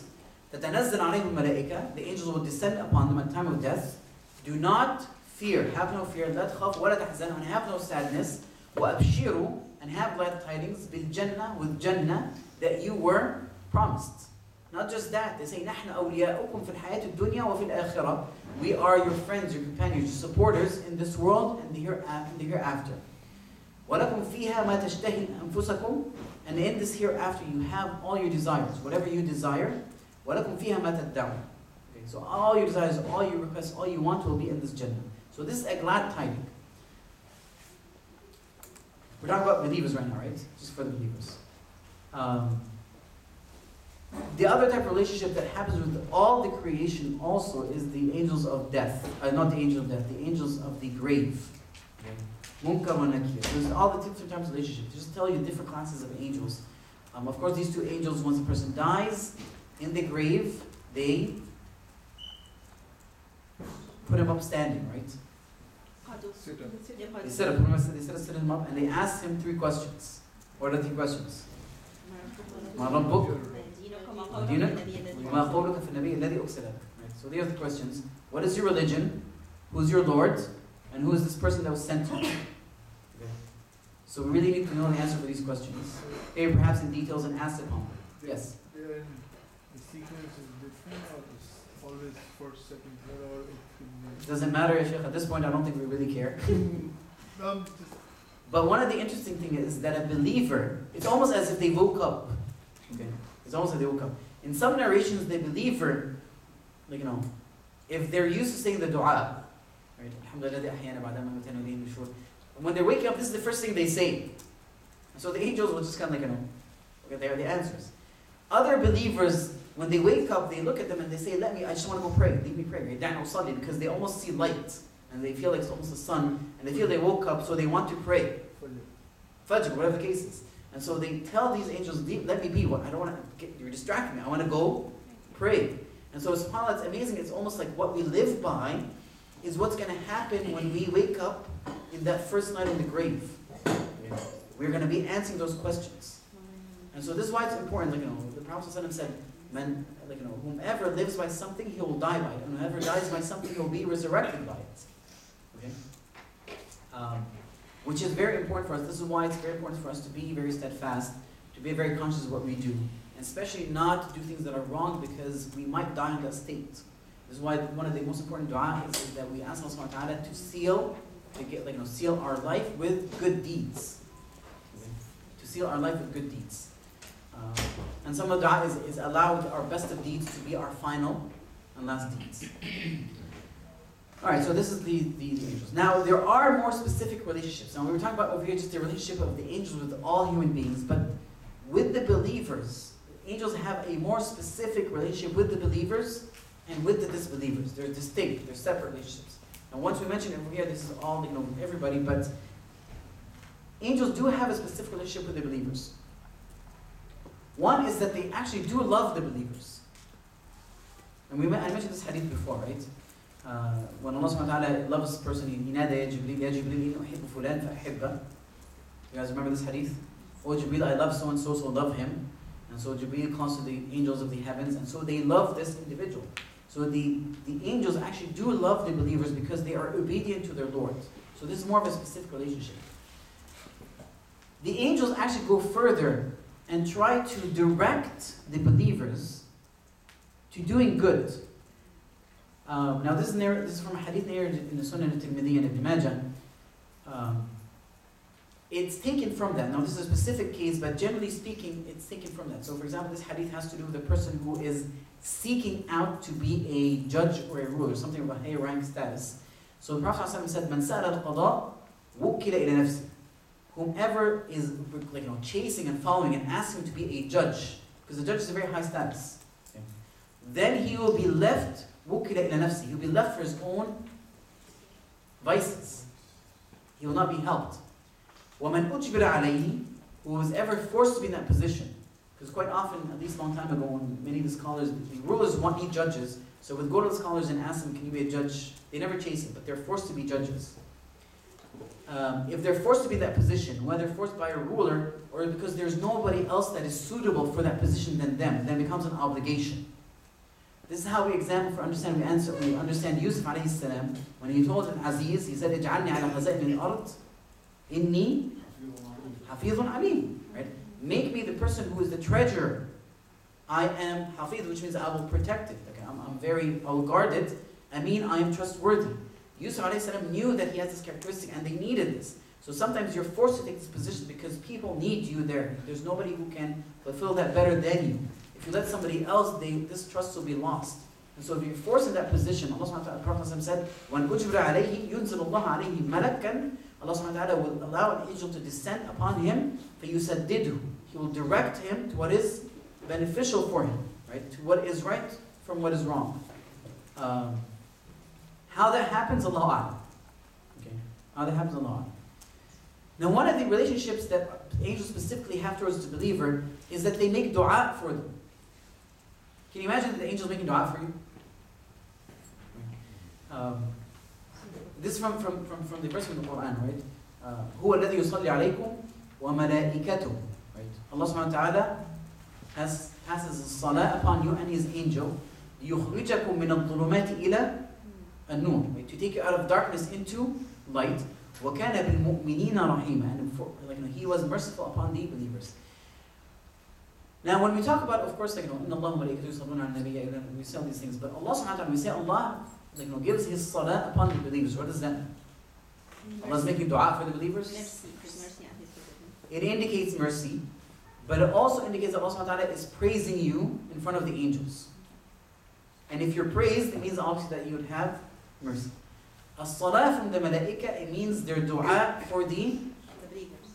تتنزل عليهم الملائكة, the angels will descend upon them at the time of death. Do not fear, have no fear, لا تخاف ولا تحزن, and have no sadness. وأبشروا, and have glad tidings, بالجنة, with Jannah, that you were promised. Not just that, they say نحن أولياؤكم في الحياة الدنيا وفي الآخرة. We are your friends, your companions, your supporters in this world and the hereafter. وَلَكُمْ فِيهَا مَا تَشْتَهِي أَنفُسَكُمْ, and in this hereafter you have all your desires, whatever you desire. وَلَكُمْ فِيهَا مَا تَدَّعُونَ. Okay, so all your desires, all your requests, all you want will be in this Jannah. So this is a glad tiding. We're talking about believers right now, right? Just for the believers. The other type of relationship that happens with all the creation also is the angels of death. Not the angels of death, the angels of the grave. Munkar wa Nakir. There's all the different types of relationships. Just tell you different classes of angels. Of course, these two angels, once a person dies in the grave, they put him up standing, right? They sit him up and they ask him 3 questions. What are the 3 questions? ما ربك؟ دينك؟ وما قولك في النبي الذي أرسل لك. So these are the questions. What is your religion? Who's your Lord? And who is this person that was sent to you? Okay. So we really need to know the answer for these questions. Maybe perhaps in details and ask upon. Yes? The sequence is different or is always first, second, third, or it could be... Doesn't matter, Ya Sheikh. At this point, I don't think we really care. But one of the interesting things is that a believer, it's almost as if they woke up. Okay? It's almost like they woke up. In some narrations, the believer, if they're used to saying the dua, right? When they're waking up, this is the first thing they say. So the angels will just kind of okay, they are the answers. Other believers, when they wake up, they look at them and they say, I just want to go pray. Leave me pray. Because they almost see light. And they feel like it's almost the sun. And they feel they woke up, so they want to pray. Fajr, whatever the case is. And so they tell these angels, let me be. I don't want to you're distracting me. I want to go pray. And so subhanAllah, it's amazing. It's almost like what we live by is what's going to happen when we wake up in that first night in the grave. We're going to be answering those questions. And so this is why it's important. The Prophet ﷺ said, whomever lives by something, he will die by it. And whoever dies by something, he will be resurrected by it. Okay? Which is very important for us. This is why it's very important for us to be very steadfast, to be very conscious of what we do, and especially not to do things that are wrong because we might die in that state. This is why one of the most important dua is that we ask Allah subhanahu wa ta'ala to seal our life with good deeds. Okay? To seal our life with good deeds. And some of the dua is allow our best of deeds to be our final and last deeds. Alright, so this is the angels. Now, there are more specific relationships. Now, we were talking about over here just the relationship of the angels with all human beings, but with the believers, angels have a more specific relationship with the believers and with the disbelievers. They're distinct, they're separate relationships. And once we mention over here, this is all, everybody, but angels do have a specific relationship with the believers. One is that they actually do love the believers. And I mentioned this hadith before, right? When Allah subhanahu wa ta'ala loves a person, He nada ya Jibreel, ya Jibreel, inni uhibbu fulan fa ahibba. You guys remember this hadith? Oh Jibreel, I love so and so, so love him. And so Jibreel calls to the angels of the heavens, and so they love this individual. So the angels actually do love the believers because they are obedient to their Lord. So this is more of a specific relationship. The angels actually go further and try to direct the believers to doing good. Now this is from a hadith narrated in the Sunan al-Tirmidhi and Ibn Majah. It's taken from that. Now this is a specific case, but generally speaking, it's taken from that. So for example, this hadith has to do with a person who is seeking out to be a judge or a ruler, something of a high rank status. So the Prophet ﷺ said, "Man sa'ala al-qada, wukkila ila nafsi." Whomever is chasing and following and asking to be a judge, because the judge is a very high status, okay, then he will be left wukkila ila nafsi. He will be left for his own vices. He will not be helped. وَمَنْ أُجْبِرَ عَلَيْهِ, who was ever forced to be in that position. Because quite often, at least a long time ago, when many of the scholars, the rulers need judges, so would go to the scholars and ask them, can you be a judge? They never chase it, but they're forced to be judges. If they're forced to be in that position, whether forced by a ruler or because there's nobody else that is suitable for that position than them, then it becomes an obligation. This is how we examine for understanding. We understand Yusuf alayhi salam, when he told an Aziz, he said, اجعلني على خزائن الأرض إني حفيظ عليم. Right? Make me the person who is the treasurer. I am hafiz, which means I will protect it. Okay? I will guard it. I mean, I am trustworthy. Yusuf alayhi salam knew that he has this characteristic and they needed this. So sometimes you're forced to take this position because people need you there. There's nobody who can fulfill that better than you. If you let somebody else, this trust will be lost. And so if you're forced in that position, Allah subhanahu wa ta'ala, the Prophet said, "When ujbira alayhi, yunzil Allah alayhi malakan." Allah subhanahu wa ta'ala will allow an angel to descend upon him, فَيُسَدِّدُهُ. He will direct him to what is beneficial for him, right? To what is right from what is wrong. How that happens, Allah A'lam. Okay? How that happens, Allah A'lam. Now one of the relationships that angels specifically have towards the believer is that they make dua for them. Can you imagine the angels making dua for you? This is from the verse in the Quran, right? هو الذي يصلي عليكم وملائكته. Right? Allah subhanahu wa ta'ala passes the salah upon you and His angel يخرجكم من الظلمات إلى النور. Right? To take you out of darkness into light. وكان بالمؤمنين رحيما. And He was merciful upon the believers. Now when we talk about, of course, إن الله وملائكته يصلون على النبي, we say all these things, but Allah subhanahu wa ta'ala, we say Allah gives His salah upon the believers. What does that mean? Allah is making dua for the believers? It indicates mercy, but it also indicates that Allah subhanahu wa ta'ala is praising you in front of the angels. And if you're praised, it means obviously that you would have mercy. As-salah from the malaika, it means their dua for the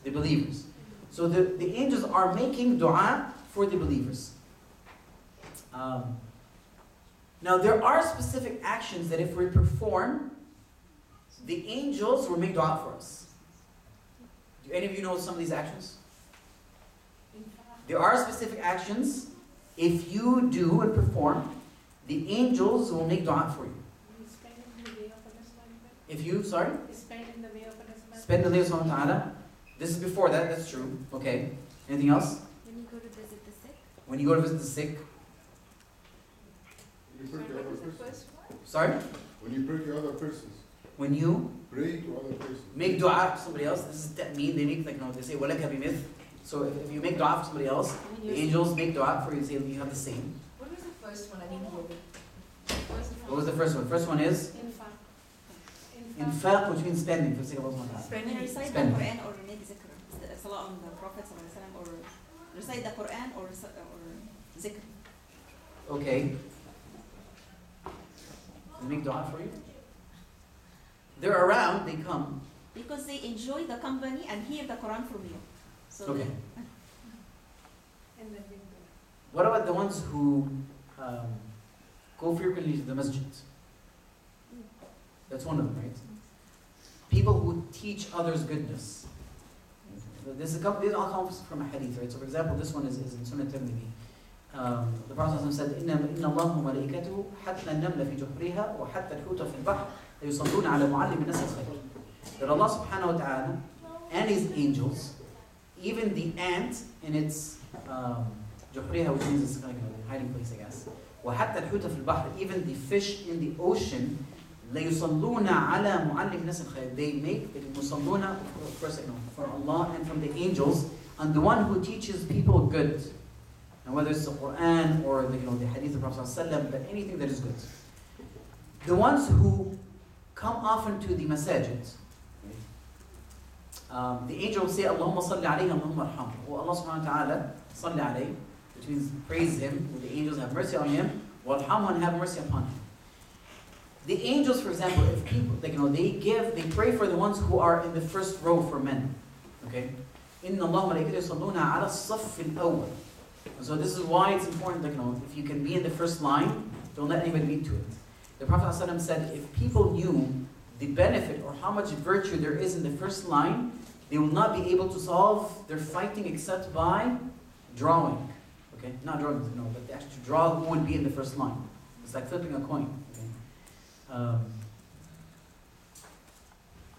believers. So the angels are making dua for the believers. Now there are specific actions that if we perform, the angels will make dua for us. Do any of you know some of these actions? There are specific actions, if you do and perform, the angels will make dua for you. If you, sorry? Spend in the way of Allah. Spend the day of subhanahu wa ta'ala. This is before that, that's true. Okay. Anything else? When you go to visit the sick. When you go to visit the sick. When you pray to other persons. Sorry? When you pray to other persons. When you Pray to other persons. make dua for somebody else, this is ta'meen, they make, like, they say, وَلَكَ بِمِثْلِ. So if you make dua for somebody else, the angels make dua for you, say you have the same. What was the first one? I didn't hear it. What was the first one? First one is infaq, which means spending for the sake of Allah. When you recite the Spending. Quran or make zikr, salah on the Prophet ﷺ, or recite the Quran or zikr. Okay. They make dua for you. They're around, they come. Because they enjoy the company and hear the Quran from you. So Okay. And then we do. What about the ones who go frequently to the masjid? That's one of them, right? People who teach others goodness. These all comes from a hadith, right? So for example, this one is in Sunnah Tirmidhi. The Prophet said, إِنَّ اللَّهُ وَمَلَائِكَتُهُ حَتَّى النَّمْلَ فِي جُحْرِهَا وَحَتَّى الْحُوتَ فِي الْبَحْرِ لَيُصَلُّونَ عَلَى مُعَلِّمِ النَّاسِ الْخَيْرِ. That Allah subhanahu wa ta'ala and His angels, even the ant in its جُحْرِهَا, which means it's kind of a hiding place, I guess. وَحَتَّى الْحُوتَ فِي الْبَحْرِ, even the fish in the ocean, لَيُصَلُّونَ عَلَى مُعَلِّمِ النَّاسِ الْخَيْرِ. They make it musalluna, of course, for Allah and from the angels, and the one who teaches people good. And whether it's the Quran or the hadith of the Prophet ﷺ, but anything that is good. The ones who come often to the masajid, the angel will say, Allahumma salli alayhi, Allahumma arhamhu. Oh Allah subhanahu wa ta'ala, salli alayhi, which means praise him, the angels have mercy on him, warhamhu, and have mercy upon him. The angels, for example, if people, they pray for the ones who are in the first row for men. Okay? إِنَّ اللَّهُ مَلَائِكَتُهُ يُصَلُّونَ عَلَى الصَّفِّ الْأَوَّلِ. So this is why it's important, if you can be in the first line, don't let anybody beat to it. The Prophet ﷺ said, if people knew the benefit or how much virtue there is in the first line, they will not be able to solve their fighting except by drawing. Okay? Not drawing, but they actually draw who would be in the first line. It's like flipping a coin. Okay?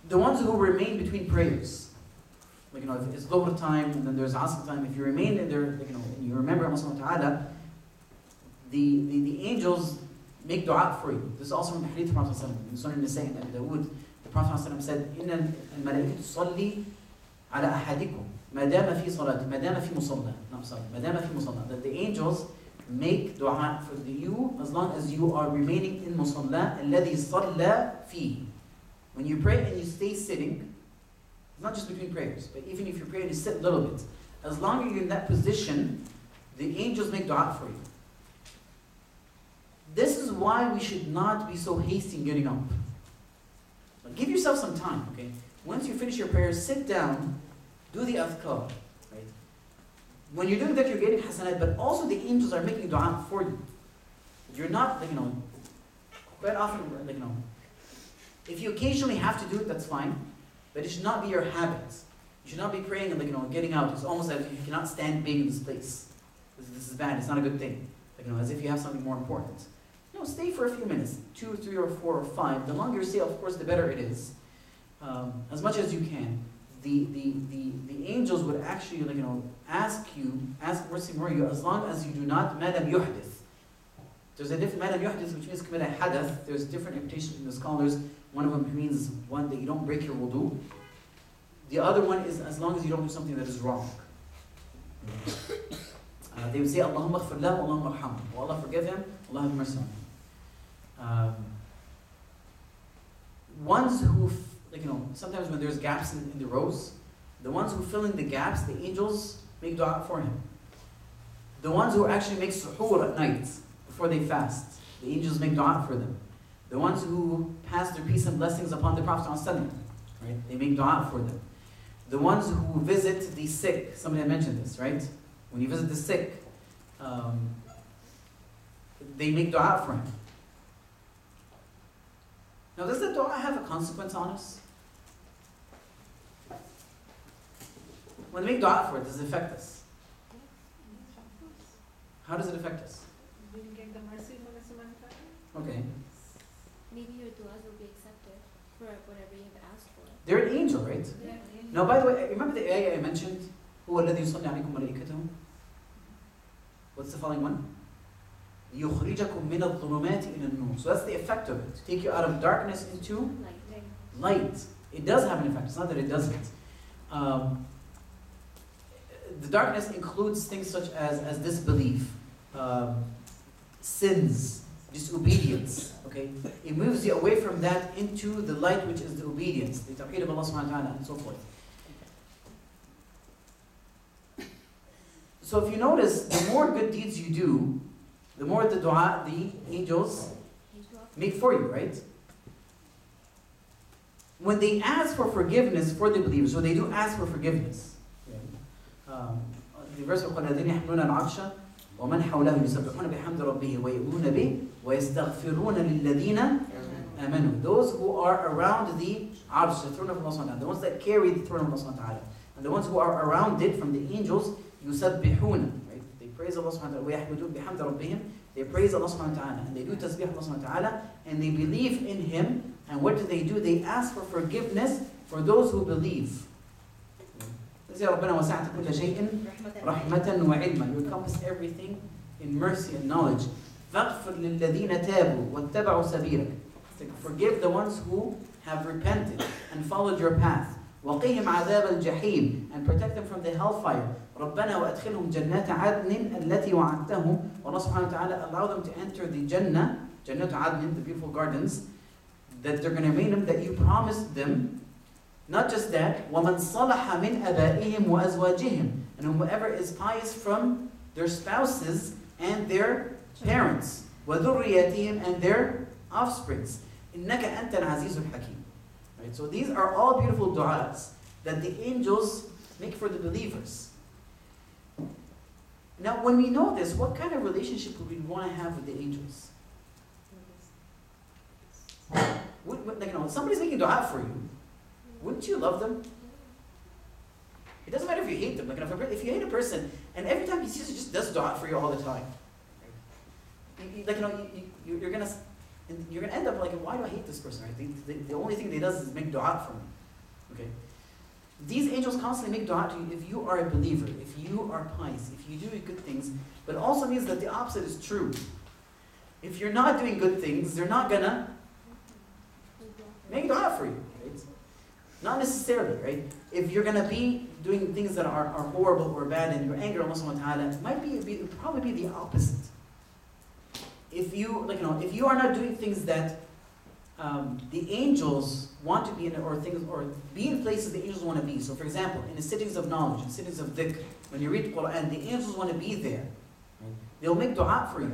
The ones who remain between prayers. If it's Dhuhr time and then there's Asr time, if you remain in there, and you remember Allah subhanahu wa ta'ala, the angels make dua for you. This is also from the hadith of the Prophet in Sunnah Nisa and Abu Dawood. The Prophet said, إِنَّ الْمَلَائِكَةُ تُصَلِّي عَلَى أَحَدِكُمْ مَا دَامَ فِي صَلَاتِ مَا دَامَ فِي مُصَلَّى. مَا دَامَ فِي مُصَلَّى. That the angels make dua for you as long as you are remaining in musalla الَّذِي صَلَّى فِيهِ. When you pray and you stay sitting, not just between prayers, but even if you pray and you sit a little bit, as long as you're in that position, the angels make dua for you. This is why we should not be so hasty in getting up. Give yourself some time, okay? Once you finish your prayers, sit down, do the adhkar, right? When you're doing that, you're getting hasanat, but also the angels are making dua for you. You're not, quite often, if you occasionally have to do it, that's fine. But it should not be your habit. You should not be praying and getting out. It's almost as if you cannot stand being in this place. This is bad. It's not a good thing. As if you have something more important. Stay for a few minutes, 2, 3, or 4, or 5. The longer you stay, of course, the better it is. As much as you can. The angels would actually ask mercy for you as long as you do not madam yuhdith. There's a different madam yuhdith, which means commit a hadath. There's different interpretations from the scholars. One of them means one that you don't break your wudu. The other one is as long as you don't do something that is wrong. They would say, Allahumma aghfir lahu, Allahumma arhamhu. Oh, Allah forgive him, Allah have mercy on him. Ones who, sometimes when there's gaps in the rows, the ones who fill in the gaps, the angels make dua for him. The ones who actually make suhoor at night, before they fast, the angels make dua for them. The ones who pass their peace and blessings upon the Prophet ﷺ, right? They make dua for them. The ones who visit the sick, somebody had mentioned this, right? When you visit the sick, they make dua for him. Now, does the dua have a consequence on us? When they make dua for it, does it affect us? How does it affect us? We'll get the mercy from the Samantha. Okay. Maybe your du'as will be accepted for whatever you've asked for. They're an angel, right? Yeah. Now, by the way, remember the ayah I mentioned? هو الذي يصلي عليكم ملائكته. What's the following one? يخرجكم من الظلمات إلى النور. So that's the effect of it. To take you out of darkness into light. It does have an effect. It's not that it doesn't. The darkness includes things such as disbelief, sins, disobedience. Okay, it moves you away from that into the light, which is the obedience, the tawheed of Allah subhanahu wa ta'ala, and so forth. So if you notice, the more good deeds you do, the more the dua the angels make for you, right? When they ask for forgiveness for the believers, so they do ask for forgiveness. The verse of الَّذِينَ يَحْمِلُونَ الْعَرْشَ وَمَنْ حَوْلَهُ يُسَبِّحُونَ بِحَمْدِ رَبِّهِ وَيُؤْمِنُونَ بِهِ وَيَسْتَغْفِرُونَ لِلَّذِينَ آمَنُوا. Those who are around the arsh, the throne of Allah subhanahu wa ta'ala, the ones that carry the throne of Allah subhanahu wa ta'ala, and the ones who are around it from the angels, يُسَبِّحُونَ, right? They praise Allah subhanahu wa ta'ala, وَيَحْمِدُونَ بِحَمْدِ رَبِّهِمْ, they praise Allah subhanahu wa ta'ala, and they do tasbih Allah subhanahu wa ta'ala, and they believe in Him, and what do? They ask for forgiveness for those who believe. They say, رَبَّنَا وَسَعْتَ كُلَّ شَيْءٍ رَحْمَةً وَعِلْمًا. You encompass everything in mercy and knowledge. فَاغْفِرْ لِلَّذِينَ تَابُوا وَاتَّبَعُوا سَبِيلَكَ. Forgive the ones who have repented and followed your path. وَقِهِمْ عَذَابَ الْجَحِيمِ. And protect them from the hellfire. رَبَّنَا وَأَدْخِلْهُمْ جَنَّاتَ عَدْنٍ الَّتِي وَعَدْتَهُمْ. Allah subhanahu wa ta'ala allow them to enter the Jannah, Jannat Adnin, the beautiful gardens, that they're going to remain in, that you promised them. Not just that, وَمَنْ صَلَحَ مِنْ أَبَائِهِمْ وَأَزْوَاجِهِمْ. And whoever is pious from their spouses and their parents. وَذُرِّيَّتِهِمْ and their offsprings. إِنَّكَ أَنْتَ الْعَزِيزُ الْحَكِيمُ. Right? So these are all beautiful du'as that the angels make for the believers. Now when we know this, what kind of relationship would we want to have with the angels? When somebody's making dua for you, wouldn't you love them? It doesn't matter if you hate them. If you hate a person, and every time he sees you, just does dua for you all the time, you're gonna end up like, why do I hate this person? Right? The only thing they does is make dua for me. Okay. These angels constantly make dua to you if you are a believer, if you are pious, if you do good things. But it also means that the opposite is true. If you're not doing good things, they're not gonna make dua for you. Right? Not necessarily, right? If you're gonna be doing things that are horrible or bad and you're angry at Allah subhanahu wa ta'ala, it might probably be the opposite. If you if you are not doing things that the angels want to be in, or be in places the angels want to be. So for example, in the sittings of knowledge, in sittings of dhikr, when you read Quran, the angels want to be there. Right? They'll make dua for you.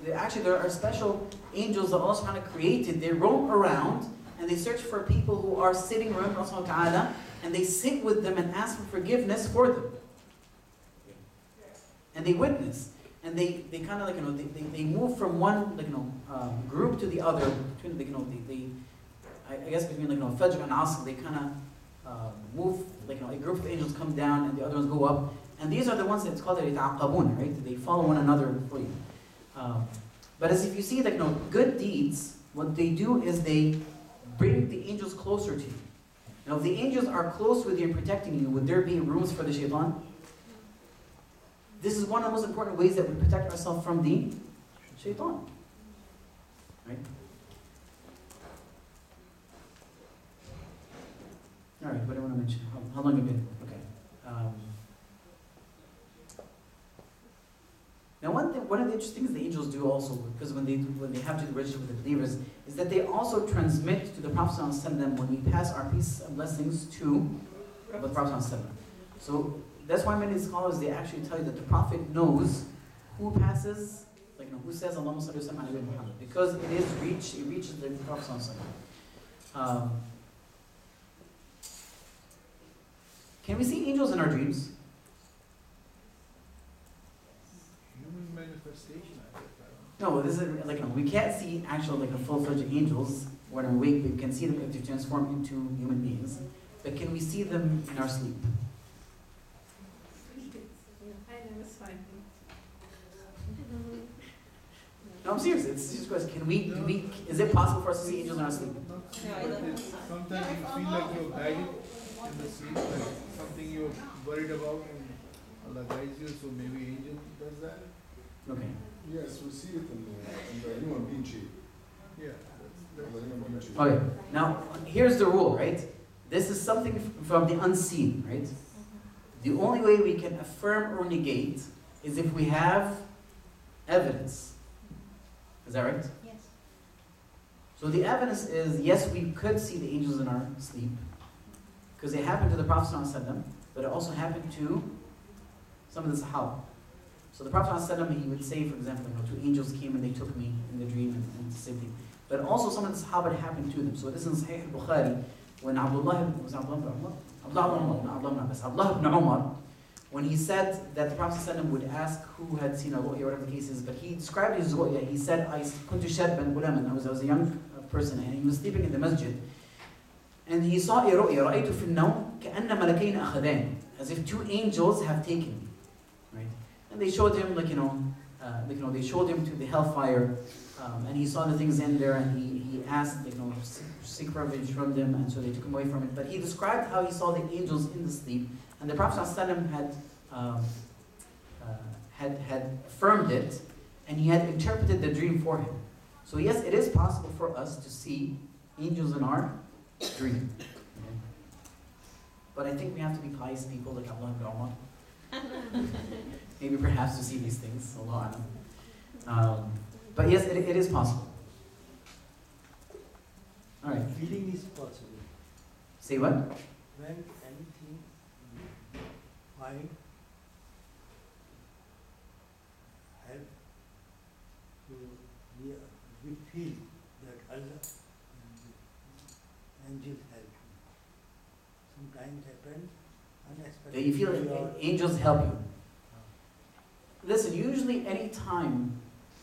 There are special angels that Allah subhanahu wa ta'ala created. They roam around and they search for people who are sitting around Allah subhanahu wa ta'ala, and they sit with them and ask for forgiveness for them. And they witness. And they kind of they move from one group to the other. Between I guess between Fajr and Asr, they kind of move. A group of angels come down and the other ones go up. And these are the ones that's called yata'aqabun, right? They follow one another for you. But as if you see good deeds, what they do is they bring the angels closer to you. Now, if the angels are close with you and protecting you, would there be rooms for the shaitan? This is one of the most important ways that we protect ourselves from the shaitan. Right? Alright, what do I want to mention? How long have you been? Okay. Now one of the interesting things the angels do also, because when they have to do the relationship with the believers, is that they also transmit to the Prophet ﷺ when we pass our peace and blessings to the Prophet ﷺ. So that's why many scholars, they actually tell you that the Prophet knows who passes, who says Allahumma salli wa sallim ala Muhammad, because it reaches the Prophet ﷺ. Can we see angels in our dreams? Human manifestation, I think. No, this is like, we can't see actual like full-fledged angels when we're awake, but we can see them if they transform into human beings. But can we see them in our sleep? I never saw it. No, I'm serious. It's just a question. Can we, is it possible for us to see angels in our sleep? Not No, I don't it's know. sometimes you feel like you're guided in the sleep, like something you're worried about and Allah guides you, so maybe angel does that. Okay. Yes, we see it in the human being shape. Yeah, In the human being shape. Okay. Now, here's the rule, right? This is something from the unseen, right? The only way we can affirm or negate is if we have evidence. Is that right? Yes. So the evidence is, yes, we could see the angels in our sleep, because it happened to the Prophet ﷺ, but it also happened to some of the Sahaba. So the Prophet ﷺ, he would say, for example, two angels came and they took me in the dream and the same thing. But also some of the Sahaba, it happened to them. So this is in Sahih al-Bukhari, when Abdullah ibn Umar, when he said that the Prophet ﷺ would ask who had seen a ru'ya, whatever the case is, but he described his ru'ya. He said, I was a young person, and he was sleeping in the masjid, and he saw a ru'ya, رَأَيْتُ فِي النَّوْمِ كَأَنَّ مَلَكَيْنَ أَخَذَانِ, as if two angels have taken me, right? And they showed him, they showed him to the hellfire, and he saw the things in there, and he asked, seek refuge from them, and so they took him away from it. But he described how he saw the angels in the sleep, and the Prophet ﷺ had affirmed it, and he had interpreted the dream for him. So yes, it is possible for us to see angels in our dream. Okay? But I think we have to be pious people like Abdullah ibn Umar. Maybe perhaps to see these things. Allah Alam. But yes, it is possible. All right. Feeling is possible. Say what? When anything find help to we feel that Allah angels help you. Sometimes happen unexpected. That you feel like angels help you. Listen, usually any time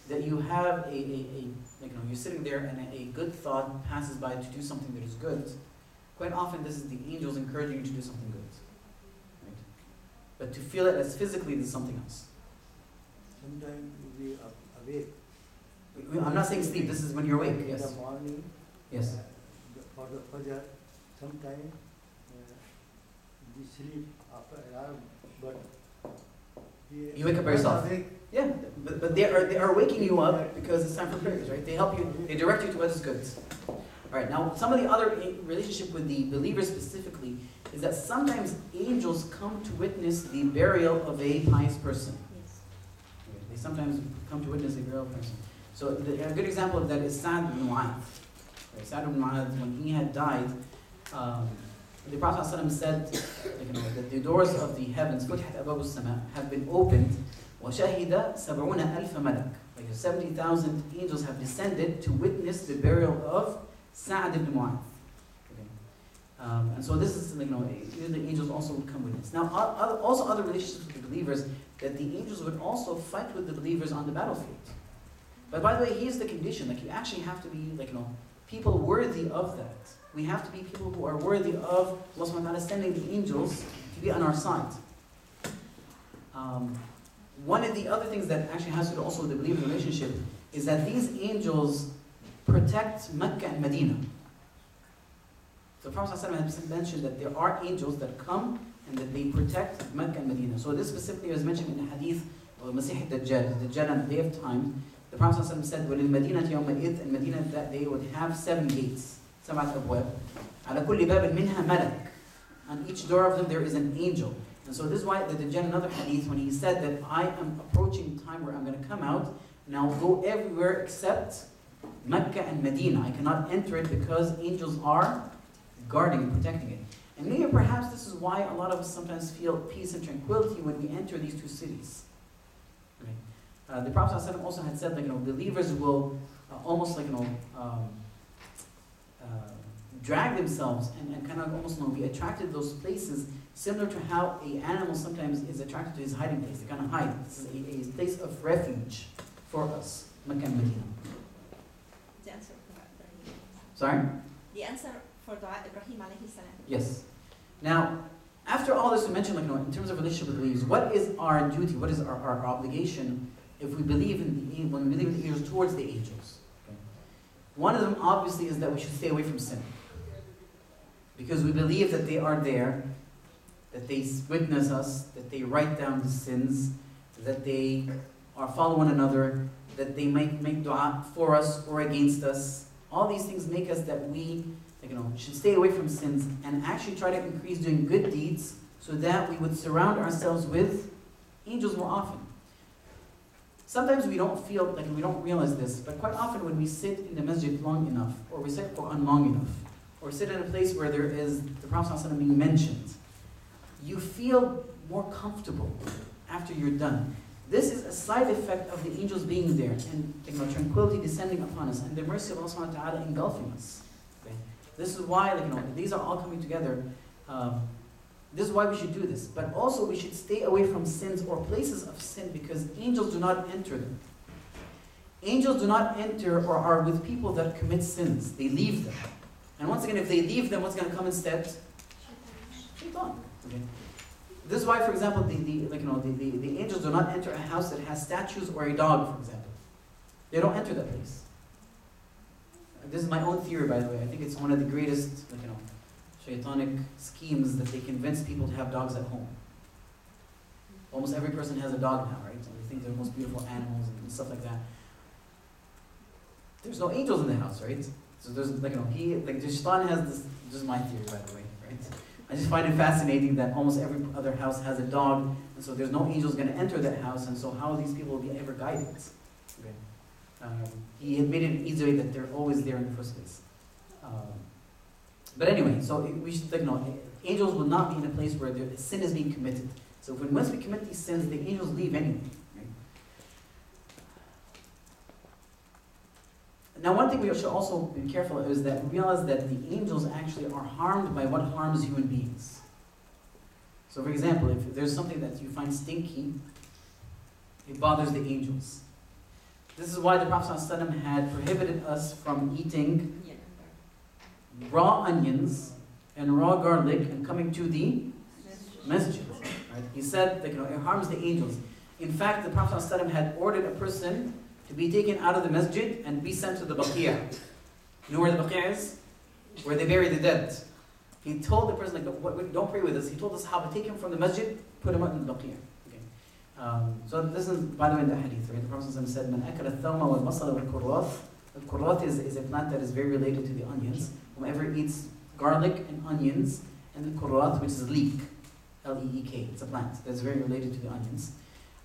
that you have you're sitting there and a good thought passes by to do something that is good, quite often this is the angels encouraging you to do something good. Right? But to feel it as physically, this is something else. Sometimes we are awake. I'm not saying sleep, this is when you're awake, In yes. the morning, Yes. for the Fajr, sometimes we sleep after alarm, but You wake up by yourself. Awake. Yeah, but they are waking you up because it's time for prayers, right? They help you, they direct you to what is good. Alright, now some of the other relationship with the believers specifically is that sometimes angels come to witness the burial of a pious person. Yes. They sometimes come to witness a burial person. So a good example of that is Sa'd ibn Mu'adh. Sa'd ibn Mu'adh, when he had died, the Prophet ﷺ said that the doors of the heavens, فتحت أبواب السماء, have been opened. وَشَهِدَ 70,000 مَلَك. Like 70,000 angels have descended to witness the burial of Sa'd ibn Mu'adh. Okay. And so this is, the angels also would come witness. Now, also other relationships with the believers, that the angels would also fight with the believers on the battlefield. But by the way, here's the condition, you actually have to be, people worthy of that. We have to be people who are worthy of Allah subhanahu wa ta'ala sending the angels to be on our side. One of the other things that actually has to do also with the believer relationship is that these angels protect Mecca and Medina. So the Prophet ﷺ has mentioned that there are angels that come and that they protect Mecca and Medina. So this specifically was mentioned in the hadith of Masih al-Dajjal, the Dajjal on the day of time. The Prophet ﷺ said, وَلِلْمَدِينَةِ يَوْمَئِذٍ, and Medina that day would have 7 gates. سبعة أبواب. على كل باب منها ملك. On each door of them there is an angel. And so this is why the Dajjal, another hadith, when he said that I am approaching time where I'm going to come out and I'll go everywhere except Mecca and Medina. I cannot enter it because angels are guarding and protecting it. And maybe perhaps this is why a lot of us sometimes feel peace and tranquility when we enter these two cities. Right? The Prophet ﷺ also had said that believers will almost drag themselves and kind of almost be attracted to those places, similar to how an animal sometimes is attracted to his hiding place. They kind of hide. This is a place of refuge for us. Mecca and Medina. The answer for Ibrahim. Sorry? The answer for dua Ibrahim alayhi salam. Yes. Now, after all this, we mentioned, in terms of relationship with believers, what is our duty? What is our obligation if we believe when we believe in the angels towards the angels? Okay. One of them, obviously, is that we should stay away from sin, because we believe that they are there, that they witness us, that they write down the sins, that they follow one another, that they make dua for us or against us. All these things make us that we should stay away from sins and actually try to increase doing good deeds so that we would surround ourselves with angels more often. Sometimes we don't feel like we don't realize this, but quite often when we sit in the masjid long enough, or we sit Quran long enough, or sit in a place where there is the Prophet ﷺ being mentioned, you feel more comfortable after you're done. This is a side effect of the angels being there and tranquility descending upon us and the mercy of Allah subhanahu wa ta'ala engulfing us. Okay? This is why these are all coming together. This is why we should do this. But also we should stay away from sins or places of sin, because angels do not enter them. Angels do not enter or are with people that commit sins. They leave them. And once again, if they leave them, what's going to come instead? Shaitan. Okay? This is why, for example, the angels do not enter a house that has statues or a dog, for example. They don't enter that place. This is my own theory, by the way. I think it's one of the greatest, shaitanic schemes that they convince people to have dogs at home. Almost every person has a dog now, right? And they think they're the most beautiful animals and stuff like that. There's no angels in the house, right? So there's Shaitan has this. This is my theory, by the way, right? I just find it fascinating that almost every other house has a dog, and so there's no angels going to enter that house, and so how are these people will be ever guided? Okay. He had made it easy that they're always there in the first place. But anyway, so we should angels will not be in a place where sin is being committed. So once we commit these sins, the angels leave anyway. Right? Now, one thing we should also be careful of is that we realize that the angels actually are harmed by what harms human beings. So, for example, if there's something that you find stinky, it bothers the angels. This is why the Prophet ﷺ had prohibited us from eating raw onions and raw garlic and coming to the masjid. Right? He said that it harms the angels. In fact, the Prophet ﷺ had ordered a person to be taken out of the masjid and be sent to the baqiyah. You know where the baqiyah is? Where they bury the dead. He told the person, don't pray with us. He told the Sahaba, take him from the masjid, put him out in the baqiyah. So this is, by the way, in the hadith, right? The Prophet said, "Man akala thawma wal basala wal kurrath." The kurrath is a plant that is very related to the onions. Whoever eats garlic and onions, and the kurrath, which is leek, L-E-E-K, it's a plant that's very related to the onions.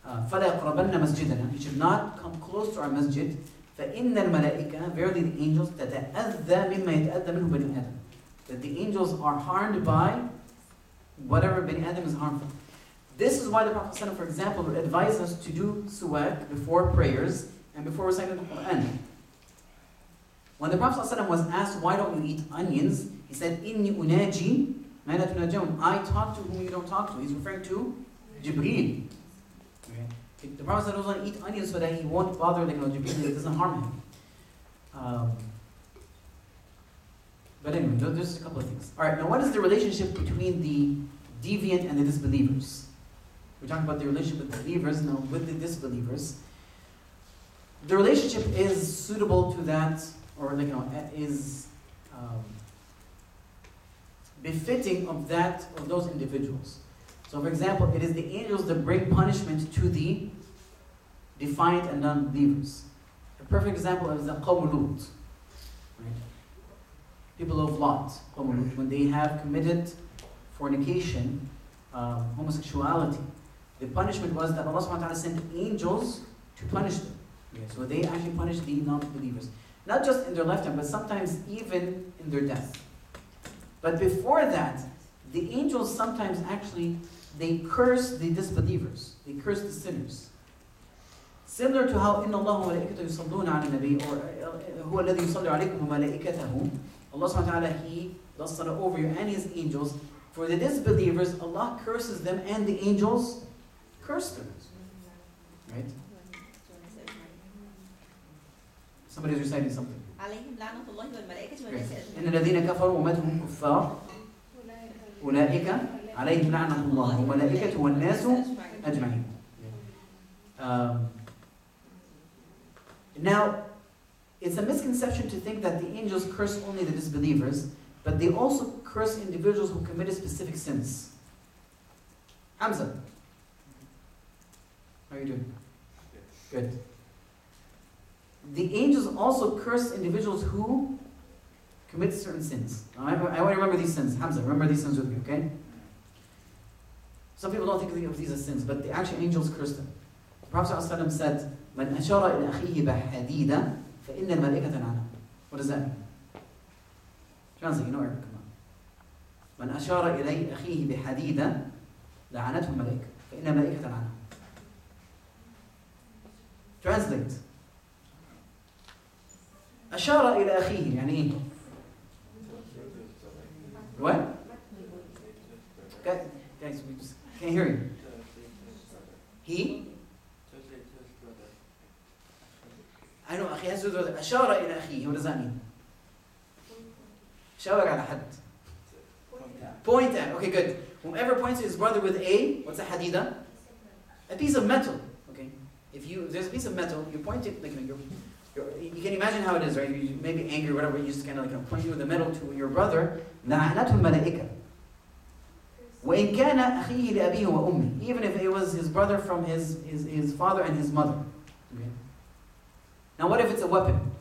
فَلَا يَقْرَبَنَّ مَسْجِدَنَا. He should not come close to our masjid. فَإِنَّ الْمَلَائِكَةَ. Verily the angels, تَتَأَذَّى مِمَّا يَتَأَذَّى مِنْهُ بَنِي آدَمَ. That the angels are harmed by whatever Bani Adam is harmful. This is why the Prophet ﷺ, for example, would advise us to do suwak before prayers and before reciting the Quran. When the Prophet ﷺ was asked, why don't you eat onions? He said, إِنِّي أُنَاجِي مَا لَا تُنَاجَوْنَ. I talk to whom you don't talk to. He's referring to Jibreel. Okay. The Prophet doesn't want to eat onions so that he won't bother Jibreel, it doesn't harm him. But anyway, there's a couple of things. Alright, now what is the relationship between the deviant and the disbelievers? We're talking about the relationship with the believers, now with the disbelievers. The relationship is suitable to that, or is befitting of those individuals. So, for example, it is the angels that bring punishment to the defiant and non-believers. A perfect example is the Qawm Lut, right? People of Lot, Qawm Lut, when they have committed fornication, homosexuality. The punishment was that Allah subhanahu wa ta'ala sent angels to punish them. Okay, so they actually punished the non-believers. Not just in their lifetime, but sometimes even in their death. But before that, the angels sometimes actually, they curse the disbelievers. They curse the sinners. Similar to how إِنَّ اللَّهَ وَمَلَائِكَتَهُ يُصَلُّونَ عَلَى النَّبِيِّ, or هُوَ الَّذِي يُصَلِّ عَلَيْكُمْ وَمَلَائِكَتَهُ. Allah subhanahu wa ta'ala, He does salah over you and His angels. For the disbelievers, Allah curses them and the angels curse them. Right? Somebody's reciting something. عليهم لعنة الله والملائكة Great. والناس إن أجمعين. الذين كفروا وماتوا هم كفار أولئك عليهم لعنة الله وملائكته والناس أجمعين. Now, it's a misconception to think that the angels curse only the disbelievers, but they also curse individuals who committed specific sins. Hamza, how are you doing? Good. The angels also curse individuals who commit certain sins. Now, I want to remember these sins. Hamza, remember these sins with me, okay? Some people don't think of these as sins, but the actual angels curse them. The Prophet ﷺ said, "Man ashara ila akhihi bihadida, fa inna al-malaikata la'anah." What does that mean? Translate, you know Arabic, come on. "Man ashara ila akhihi bihadida, la'anathu al-malaika, fa inna al-malaikata la'anah." Translate. أشار إلى أخيه يعني إيه؟ What? Guys, we just can't hear you. He? I know أخي has to do that. أشار إلى أخيه. What does that mean? شاور على حد. Point at. Okay, good. Whomever points to his brother with a, what's a hadida? A piece of metal. Okay. If there's a piece of metal, you point it like you can imagine how it is, right? You may be angry or whatever, you just kind of like point you with the metal to your brother. لعنته الملائكة. وإن كان أخيه لأبيه وأمه. Even if it was his brother from his father and his mother. Okay. Now what if it's a weapon?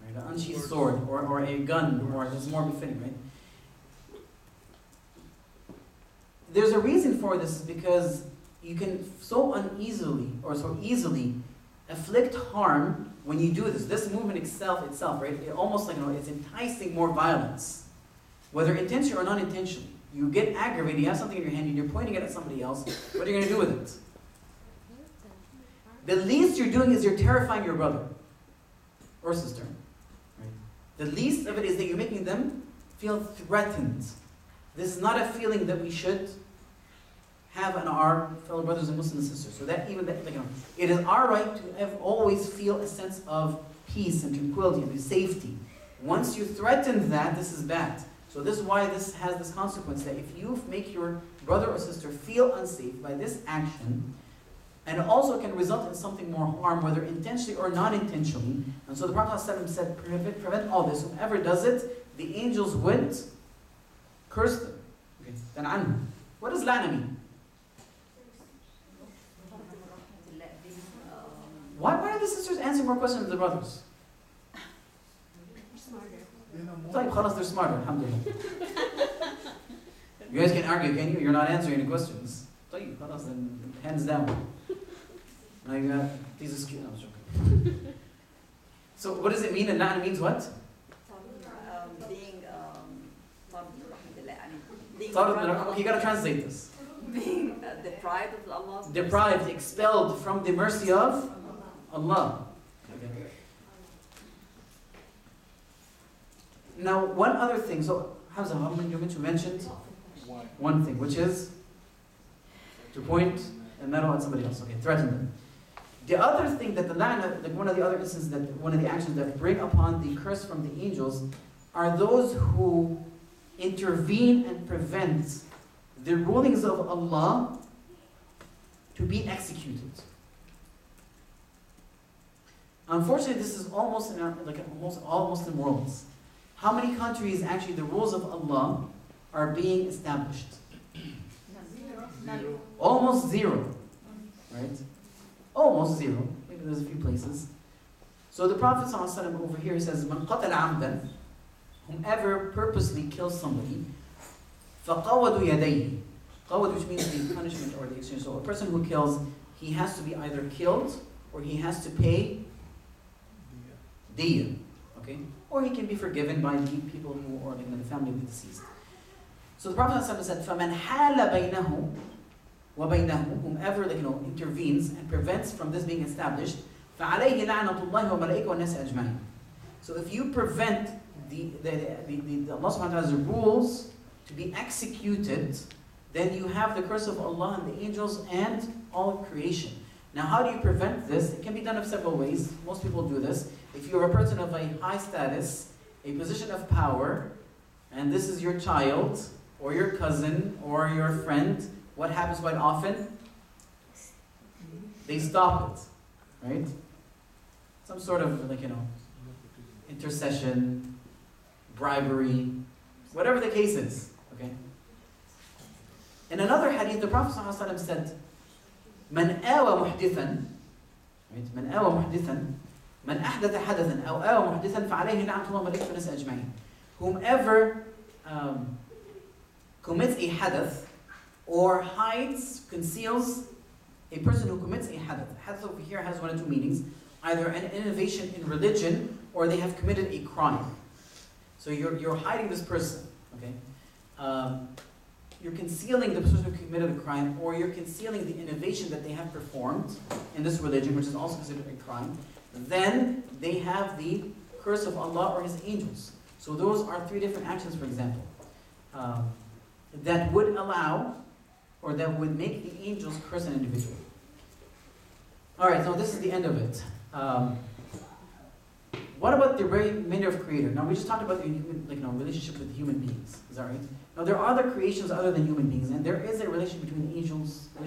Right? An unsheathed sword or a gun, or it's more befitting, right? There's a reason for this, because you can so easily afflict harm when you do this. This movement itself, right? It almost like, it's enticing more violence. Whether intentional or non-intentional. You get aggravated, you have something in your hand, and you're pointing it at somebody else. What are you going to do with it? The least you're doing is you're terrifying your brother or sister. Right? The least of it is that you're making them feel threatened. This is not a feeling that we should have in our fellow brothers and Muslims and sisters. So it is our right to always feel a sense of peace and tranquility and safety. Once you threaten that, this is bad. So this is why this has this consequence, that if you make your brother or sister feel unsafe by this action, and it also can result in something more harm, whether intentionally or non-intentionally. And so the Prophet ﷺ said, prevent all this. Whoever does it, the angels would curse them. Okay. Then anhu. What does la'na mean? Why are the sisters answering more questions than the brothers? طيب خلاص, they're smarter, alhamdulillah. You guys can argue, can you? You're not answering any questions. طيب خلاص, then hands down. Now you got these excuses. No, I was joking. So what does it mean? And la'na means what? Okay, you gotta translate this. Being deprived of Allah. Deprived, expelled from the mercy of Allah. Okay. Now, one other thing. So, Hamza, how many you mentioned? One thing, which is to point a metal at somebody else. Okay, threaten them. The other thing that the la'na, like one of the other instances, that one of the actions that bring upon the curse from the angels, are those who intervene and prevent the rulings of Allah to be executed. Unfortunately, this is almost in almost all Muslim worlds. How many countries actually the rules of Allah are being established? Zero. Almost zero, right? Almost zero. Maybe there's a few places. So the Prophet ﷺ over here says, "Man qatala amdan," whomever purposely kills somebody, فَقَوَدُ يَدَيْهِ. Qawad, which means the punishment or the exchange. So a person who kills, he has to be either killed or he has to pay diya. Okay? Or he can be forgiven by the people who, or the family of the deceased. So the Prophet ﷺ said, فَمَنْ حَالَ بَيْنَهُ وَبَيْنَهُ, whomever intervenes and prevents from this being established, فَعَلَيْهِ لَعْنَةُ اللَّهِ وَمَلَائِكَهُ وَالنَّاسِ أَجْمَعِينَ. So if you prevent the Allah subhanahu wa ta'ala's rules to be executed, then you have the curse of Allah and the angels and all creation. Now, how do you prevent this? It can be done in several ways. Most people do this. If you're a person of a high status, a position of power, and this is your child, or your cousin, or your friend, what happens quite often? They stop it, right? Some sort of, intercession, bribery, whatever the case is, okay? In another hadith, the Prophet ﷺ said, من آوى محدثا, right? من آوى محدثا, من أحدث حدثا أو آوى محدثا فعليه لعنة الله وملائكته والناس أجمعين. Whomever commits a hadath or hides, conceals, a person who commits a hadath. Hadath over here has one of two meanings: either an innovation in religion, or they have committed a crime. So you're hiding this person, okay? You're concealing the person who committed a crime, or you're concealing the innovation that they have performed in this religion, which is also considered a crime. Then they have the curse of Allah or His angels. So those are three different actions, for example, that would allow, or that would make the angels curse an individual. All right, so this is the end of it. What about the remainder of Creator? Now we just talked about the human, relationship with human beings. Is that right? Now there are other creations other than human beings, and there is a relationship between angels and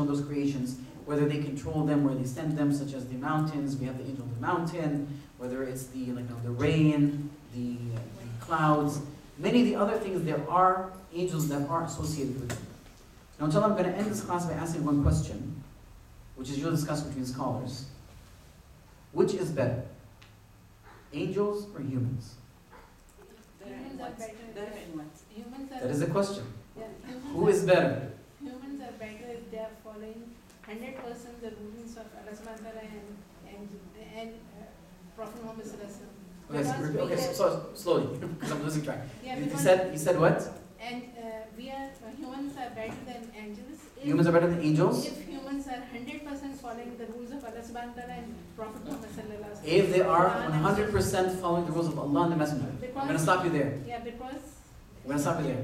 those creations, whether they control them, where they send them, such as the mountains. We have the angel of the mountain. Whether it's the the rain, the clouds, many of the other things. There are angels that are associated with them. Now, inshallah, I'm going to end this class by asking one question, which is usually discussed between scholars. Which is better, angels or humans? Humans are better. Humans are That is the question. Yeah, Who is better? Humans are better if they are following 100% the rulings of Allah subhanahu wa ta'ala and Prophet Muhammad sallallahu alaihi wasallam. Okay, so slowly, because I'm losing track. Yeah, You because- said what? And humans are better than angels. Humans are better than angels? If humans are 100% following the rules of Allah subhanahu wa ta'ala and Prophet Muhammad sallallahu alaihi wasallam. If they are 100% following the rules of Allah and the Messenger. I'm going to stop you there. Yeah, because. I'm going to stop you there.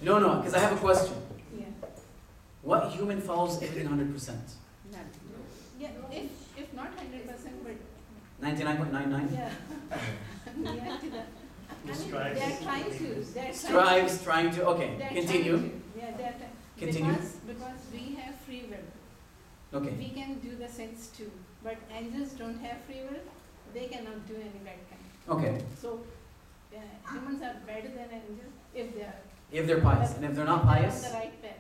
No, because I have a question. Yeah. What human follows everything 100%? Yeah, if not 100%, but 99.99? yeah. Yeah, to the, I mean, they are trying to. Strives, trying to. Okay, They're continue. trying to. Yeah, they're Continue. Because we have free will. Okay. We can do the sins too. But angels don't have free will. They cannot do any bad kind. Okay. So humans are better than angels if they are. If they're pious. And if they're not pious? On the right path.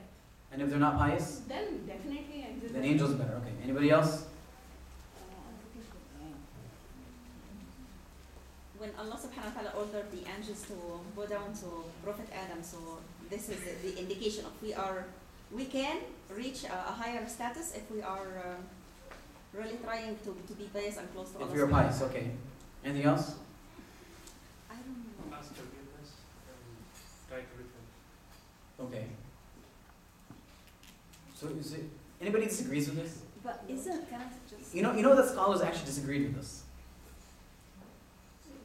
And if they're not pious? Then definitely angels. Then angels are better. Okay. Anybody else? When Allah subhanahu wa ta'ala ordered the angels to go down to Prophet Adam, so this is the indication of we can reach a higher status if we are really trying to be pious and close to Allah. If you're pious, okay. Anything else? I don't know. Ask forgiveness and try to repent. Okay. So is it, anybody disagrees with this? But isn't kind of just You know that scholars actually disagreed with this.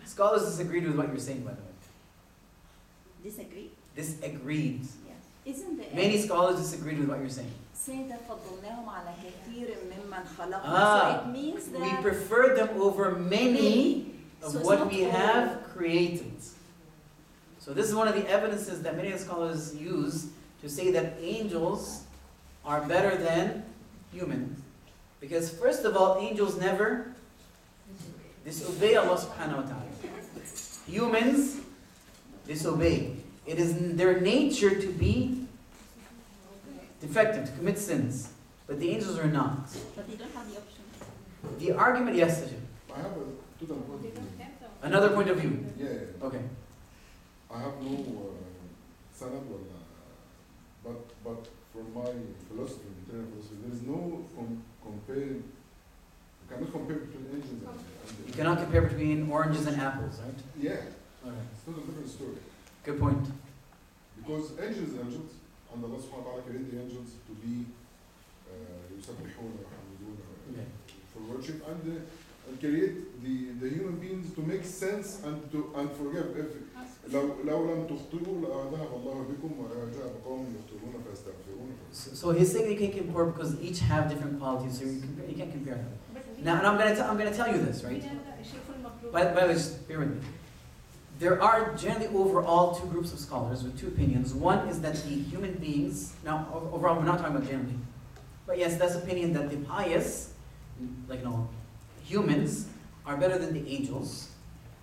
Scholars disagreed with what you're saying, by the way. disagree? Disagreed. Yes. Isn't the Many scholars disagreed with what you're saying. saying that فضلناهم على كثير ممن خلقنا. Ah, So it means that we preferred them over many of So it's what not we all. have created. So this is one of the evidences that many of the scholars use to say that angels are better than humans. Because first of all, angels never disobey Allah subhanahu wa ta'ala. Humans disobey. It is in their nature to be defective, to commit sins. But the angels are not. But they don't have the option. The argument, yes, Sajid. I have a total point They of view. don't have the Another point of view. Yeah, Okay. I have no sanad wala, but from my philosophy, internal philosophy, there is no comparing. You cannot compare between angels and You cannot compare between oranges and apples, right? Yeah, Alright. it's not a different story. Good point. Because angels, and Allah subhanahu wa ta'ala created the angels to be يسبحون ويحمدون Okay. for worship, and create the human beings to make sense and forgive. If لو لم تخطئوا لذهب الله بكم وجاء بقوم يخطئون فيستغفرون. So he's saying they can't compare because each have different qualities, so you can't compare them. Now, and I'm going to tell you this, right? By the way, just bear with me. There are generally overall two groups of scholars with two opinions. One is that the human beings, now overall we're not talking about generally, but yes, that's opinion that the pious, humans are better than the angels.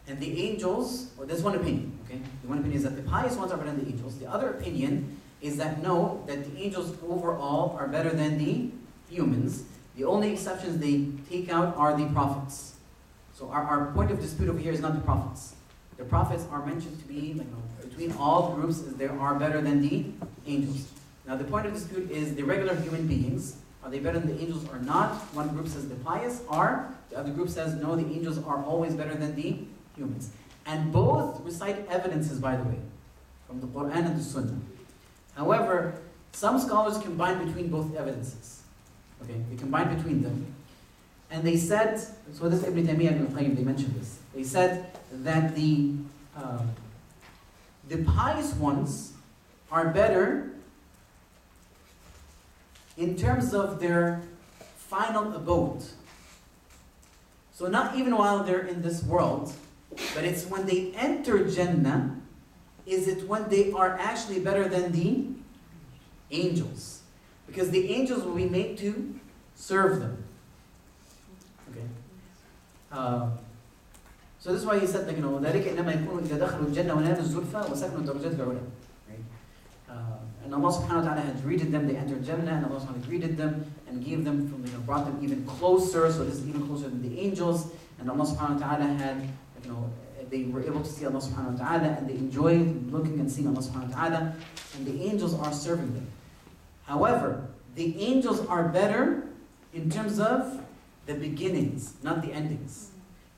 And the angels, well, there's one opinion, okay? The one opinion is that the pious ones are better than the angels. The other opinion is that no, that the angels overall are better than the humans. The only exceptions they take out are the prophets. So our point of dispute over here is not the prophets. The prophets are mentioned to be, between all groups, they are better than the angels. Now the point of dispute is the regular human beings, are they better than the angels or not? One group says the pious are, the other group says no, the angels are always better than the humans. And both recite evidences, by the way, from the Quran and the Sunnah. However, some scholars combine between both evidences. Okay, they combine between them. And they said, so this Ibn Taymiyyah and Ibn Qayyim, they mentioned this. They said that the pious ones are better in terms of their final abode. So not even while they're in this world, but it's when they enter Jannah, is it when they are actually better than the angels. Because the angels will be made to serve them. Okay. So this is why he said, ذلك إنما يكون إذا دخلوا الجنة ونالوا الزلفى وسكنوا الدرجات العلى. And Allah subhanahu wa ta'ala had greeted them, they entered Jannah, and Allah subhanahu wa ta'ala greeted them and gave them, brought them even closer, so this is even closer than the angels. And Allah subhanahu wa ta'ala had, they were able to see Allah subhanahu wa ta'ala, and they enjoyed looking and seeing Allah subhanahu wa ta'ala, and the angels are serving them. However, the angels are better in terms of the beginnings, not the endings.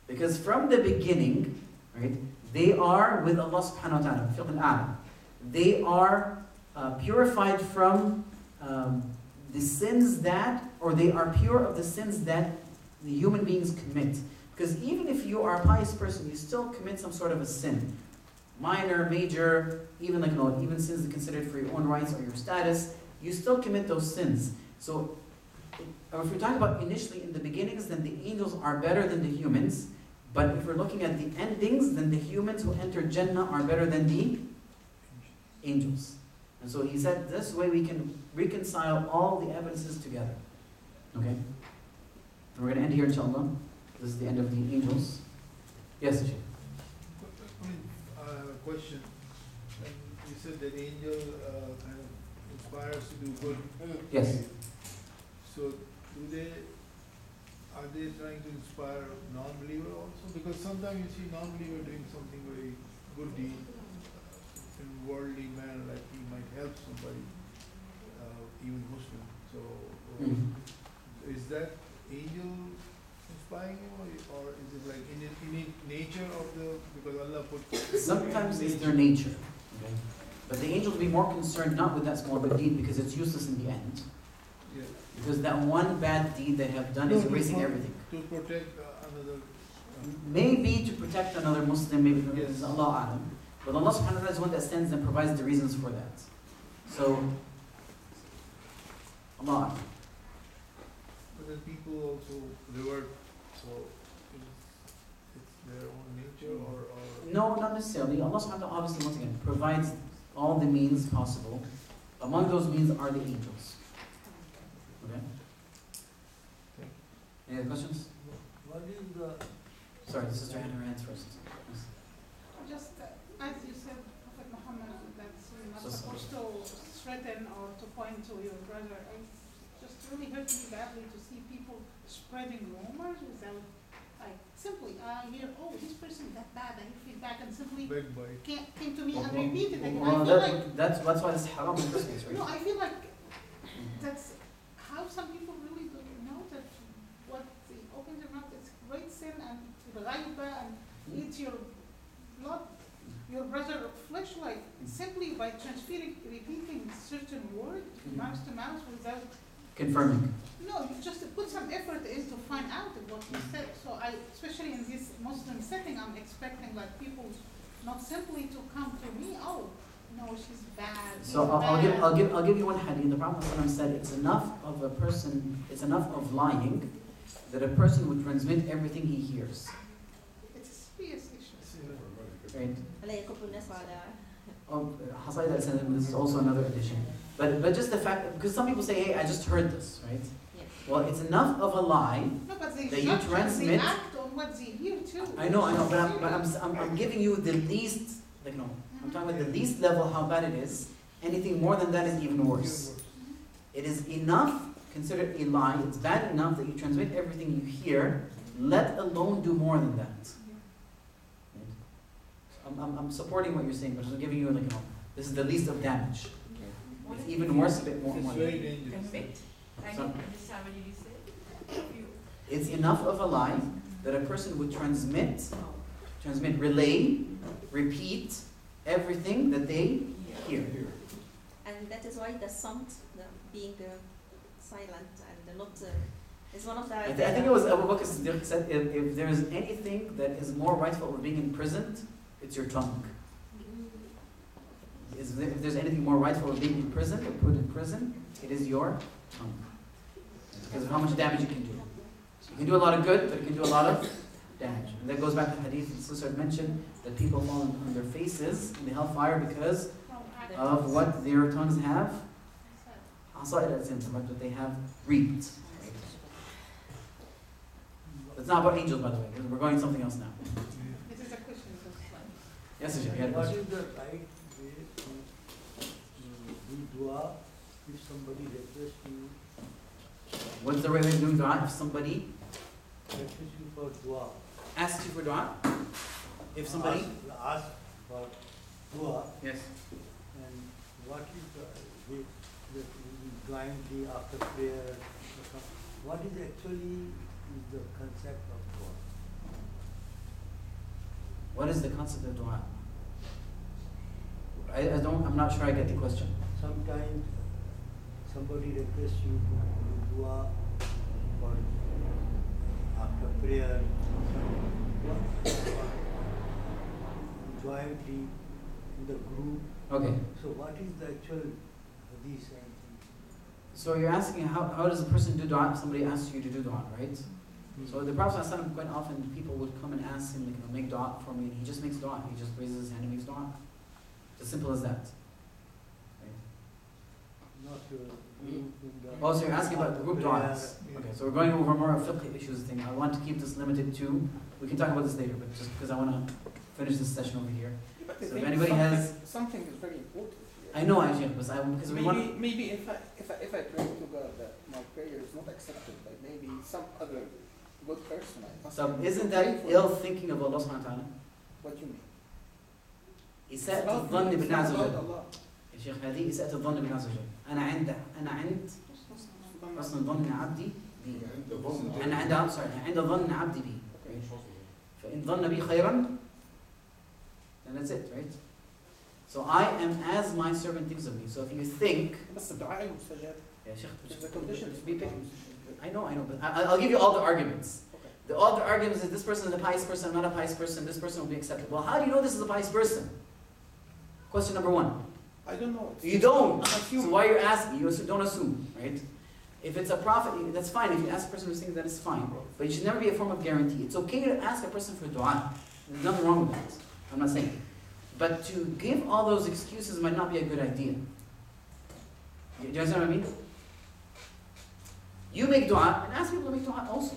Because from the beginning, right, they are with Allah subhanahu wa ta'ala. They are purified from the sins that, or they are pure of the sins that the human beings commit. Because even if you are a pious person, you still commit some sort of a sin. Minor, major, even even sins considered for your own rights or your status, you still commit those sins. So if we're talking about initially in the beginnings, then the angels are better than the humans. But if we're looking at the endings, then the humans who enter Jannah are better than the angels. And so he said this way we can reconcile all the evidences together. Okay? And we're going to end here, inshallah. This is the end of the angels. Yes, Sheikh. I have a question. You said that angel kind of inspires to do good. Yes. So are they trying to inspire non-believer also? Because sometimes you see non-believer doing something very good deed in worldly manner, like he might help somebody, even Muslim. So is that angel inspiring you, or is it like in nature of the, because Allah put... Sometimes it's their nature. Okay? But the angel will be more concerned not with that small good deed because it's useless in the end. Yeah. Because that one bad deed they have done is erasing everything. To protect another... Maybe to protect another Muslim, maybe Yes. Allah Alam. But Allah subhanahu wa ta'ala is one that stands and provides the reasons for that. So, Allah Alam. But then people also revert, so it's their own nature or... No, not necessarily. Allah subhanahu wa ta'ala obviously, once again, provides all the means possible. Among those means are the angels. Okay? Any other questions? What is the... Sorry, the sister had her hands first. Yes. Just as you said, Prophet Muhammad, that you're not supposed to threaten or to point to your brother. It's just really hurt me badly to see people spreading rumors without, like, simply, hear, oh, this person is that bad, I need feedback, and simply came to me and repeated it. Well, I feel like that's why it's haram in the first place, right? no, I feel like that's how some people really don't know that what they open their mouth is great sin and ghaiba and eat your blood, your brother of flesh, like simply by repeating certain words mouth to mouth without confirming. No, you just put some effort in to find out what he said. So I, especially in this Muslim setting, I'm expecting like people not simply to come to me, oh, no, she's bad. So I'll give you one hadith. The Prophet ﷺ said it's enough of a person, it's enough of lying that a person would transmit everything he hears. It's a serious issue. Right? ألا يكب الناس على Hasayda said this is also another addition. But just the fact, because some people say, hey, I just heard this, right? Yes. Well, it's enough of a lie. No, but they That you judge and transmit- they act on what they hear too. I know, but I'm giving you the least, like no, I'm talking about the least level how bad it is. Anything more than that is even worse. It is enough, consider a lie, it's bad enough that you transmit everything you hear, let alone do more than that. I'm supporting what you're saying, but I'm giving you like, this is the least of damage. It's even worse, a bit more. It's very dangerous. Convict? So- You It's enough of a lie that a person would transmit, relay, repeat everything that they hear. And that is why the samt, being silent and not, is one of the. I think it was Abu Bakr Siddiq said, if there is anything that is more rightful of being imprisoned, it's your tongue. If there's anything more rightful of being imprisoned or put in prison, it is your tongue. Because of how much damage it can do. You can do a lot of good, but it can do a lot of damage. And that goes back to the hadith the sister had mentioned, that people fall on their faces in the hellfire because of what their tongues have. What they have reaped. It's not about angels, by the way. We're going to something else now. This is a question. Yes, Ajay, you had a What question. is the right way to do dua if somebody requests you, What's the right way of doing dua if somebody requests you for dua? asks you for dua? If somebody... ask for dua, Yes. and what is the jointly after prayer, what is actually is the concept of dua? What is the concept of dua? I'm not sure I get the question. Sometimes somebody requests you to do dua for after prayer, jointly in the group. Okay. So what is the actual hadith and So you're asking how does a person do dua if somebody asks you to do dua, right? So the Prophet ﷺ, quite often people would come and ask him, like, make dua for me, and he just makes dua. He just raises his hand and makes dua. It's as simple as that. Right? not group in the Oh, so you're asking about group prayer? du'as. Okay, so we're going over more of fiqh issues thing. I want to keep this limited to, we can talk about this later, but just because I want to finish this session over here. But I So if think anybody has, something is very important here. I know actually, because we want. Maybe if I pray to God that my prayer is not accepted by maybe some other good person, I must So be isn't praying that for ill them. thinking of Allah subhanahu wa ta'ala? What do you mean? إساءة About الظن me, it's بالله not عز about وجل. Allah. يا شيخ هذه إساءة الظن بالله عز وجل. أنا عند حسن ظن عبدي بي. أنا عند ظن عبدي بي. فإن ظن بي خيرا, then that's it, right? So I am as my servant thinks of me. So if you think, بس الدعاء المستجاب. yeah, Sheikh, It's a condition be picky. I know, but I'll give you all the arguments. All the arguments is this person is a pious person, I'm not a pious person, this person will be accepted. Well, how do you know this is a pious person? Question number one. I don't know. You don't. I assume. So why you're asking? You don't assume, right? If it's a prophet, that's fine. If you ask a person who's thinking that is fine. But it should never be a form of guarantee. It's okay to ask a person for dua. There's nothing wrong with that. I'm not saying. But to give all those excuses might not be a good idea. Do you understand what I mean? You make dua and ask people to make dua also.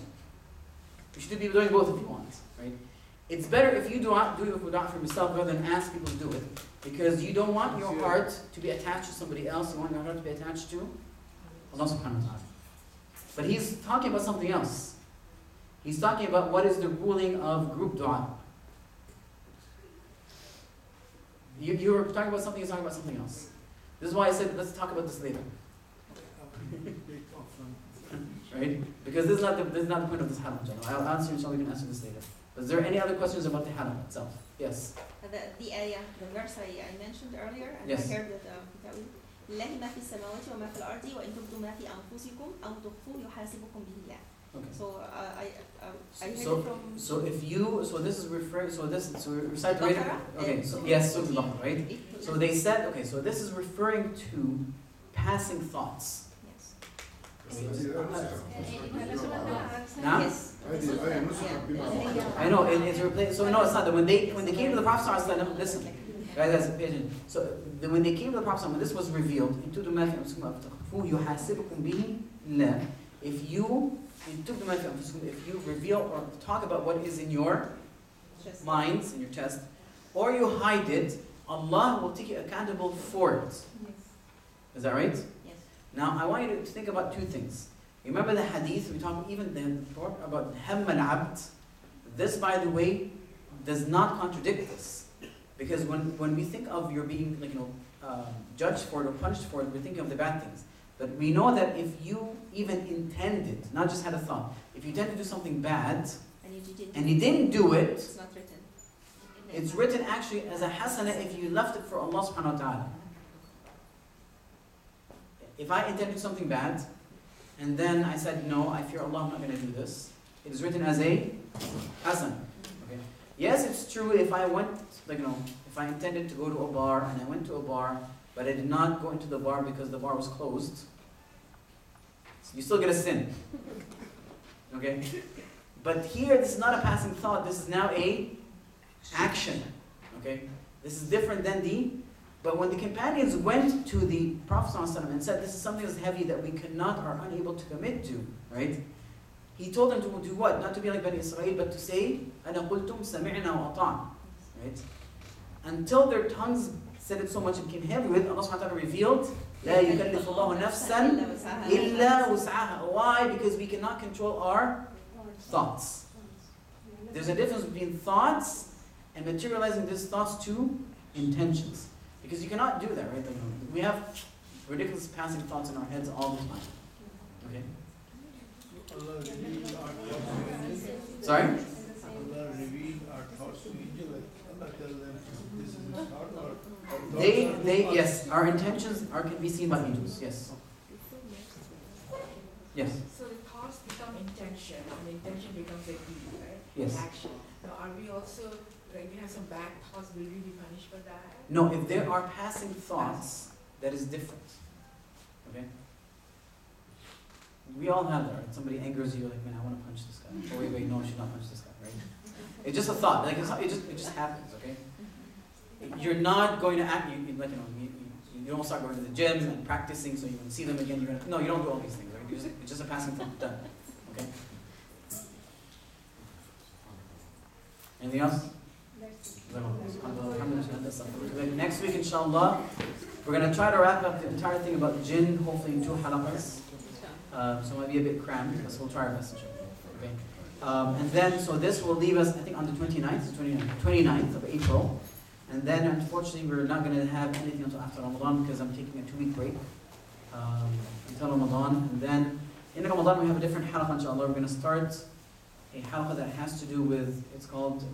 You should be doing both if you want, right? It's better if you do dua for yourself rather than ask people to do it. Because you don't want your heart to be attached to somebody else. You want your heart to be attached to Allah subhanahu wa ta'ala. But he's talking about something else. He's talking about what is the ruling of group dua. You were talking about something, he's talking about something else. This is why I said, let's talk about this later. Right? Because this is not the point of this halal. I'll answer, inshallah, we can answer this later. But is there any other questions about the halal itself? Yes. The ayah, the verse I mentioned earlier, and Yes. I heard that لله ما في السماوات وما في الأرض وإن تبدوا ما في أنفسكم أو تخفوه يحاسبكم به الله. Okay. So I heard So, it from so if you, so this is referring, so we recite right? Baqarah, Okay, so yes, Surah Al-Baqarah, right? So they said, okay, so this is referring to passing thoughts. Yes. Now? Yes. I know, it's replaced, so no, it's not. When they came to the Prophet ﷺ, listen, guys, that's a pigeon. So when they came to the Prophet ﷺ, when this was revealed, if you reveal or talk about what is in your minds, in your chest, or you hide it, Allah will take you accountable for it. Yes. Is that right? Yes. Now, I want you to think about two things. Remember the hadith, we talked even then about Hamm al-Abd. This, by the way, does not contradict this. Because when we think of your being judged for it or punished for it, we're thinking of the bad things. But we know that if you even intended, not just had a thought, if you intend to do something bad, and you didn't do it, it's not written. it's written actually as a hasana if you left it for Allah subhanahu wa ta'ala. If I intend to do something bad, and then I said, no, I fear Allah, I'm not going to do this, it is written as a hasana. Okay. Yes, it's true if I went, if I intended to go to a bar, and I went to a bar, but I did not go into the bar because the bar was closed, you still get a sin. Okay? But here, this is not a passing thought, this is now a action. Okay? This is different than but when the companions went to the Prophet ﷺ and said, this is something that's heavy that we cannot or are unable to commit to, right? He told them to do what? Not to be like Bani Israel, but to say, أَنَا قُلْتُمْ سَمِعْنَا وَأَطَعْنَا. Right? Until their tongues said it so much and became heavy with it, Allah subhanahu wa ta'ala revealed, لا يكلف الله نفسا إلا وسعها. Why? Because we cannot control our thoughts. There's a difference between thoughts and materializing these thoughts to intentions. Because you cannot do that, right? We have ridiculous passing thoughts in our heads all the time. Okay? Allah revealed our thoughts to angels. Sorry? Allah revealed our thoughts to angels. Like Allah tells them this is his thought or Yes, our intentions can be seen by angels. Yes. Yes. So the thoughts become intention, and the intention becomes a deed, right? Yes. Action. Now, are we also, like, we have some bad thoughts, will we be punished for that? No, if there are passing thoughts, that is different. Okay? We all have that, right? Somebody angers you, like, man, I want to punch this guy. Oh, wait, no, I should not punch this guy, right? It's just a thought. Like, it just happens, okay? You're not going to act, you don't start going to the gym and practicing so you can see them again. No, you don't do all these things, right? It's just a passing thought. Done. Okay? Anything else? Next week, inshallah, we're going to try to wrap up the entire thing about jinn, hopefully in 2 halaqas. So it might be a bit crammed, but we'll try our best. Okay? And then, so this will leave us, I think, on the 29th of April. And then, unfortunately, we're not going to have anything until after Ramadan because I'm taking a 2-week break until Ramadan. And then, in Ramadan, we have a different halaqah, inshallah. We're going to start a halaqah that has to do with, it's called,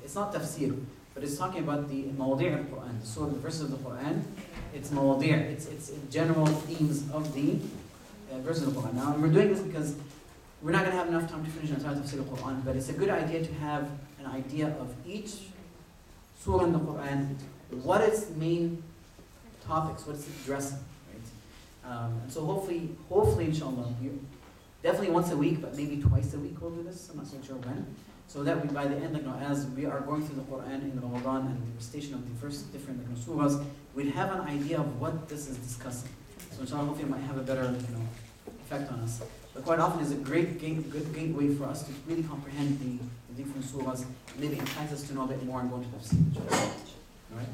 it's not tafsir, but it's talking about the mawadi' al-Quran, the verses of the Quran. It's mawadi', it's general themes of the verses of the Quran. Now, we're doing this because we're not going to have enough time to finish the entire tafsir al-Quran, but it's a good idea to have an idea of each surah in the Quran, what its main topics, what it's addressing, right? And so hopefully, inshallah, definitely once a week, but maybe twice a week we'll do this. I'm not so sure when. So that we, by the end, as we are going through the Quran in Ramadan and the recitation of the first different surahs, we'd have an idea of what this is discussing. So inshallah, hopefully it might have a better effect on us. But quite often it's a good gateway for us to really comprehend the different surahs. Maybe entice us to know a bit more and go into tafsir. Alright?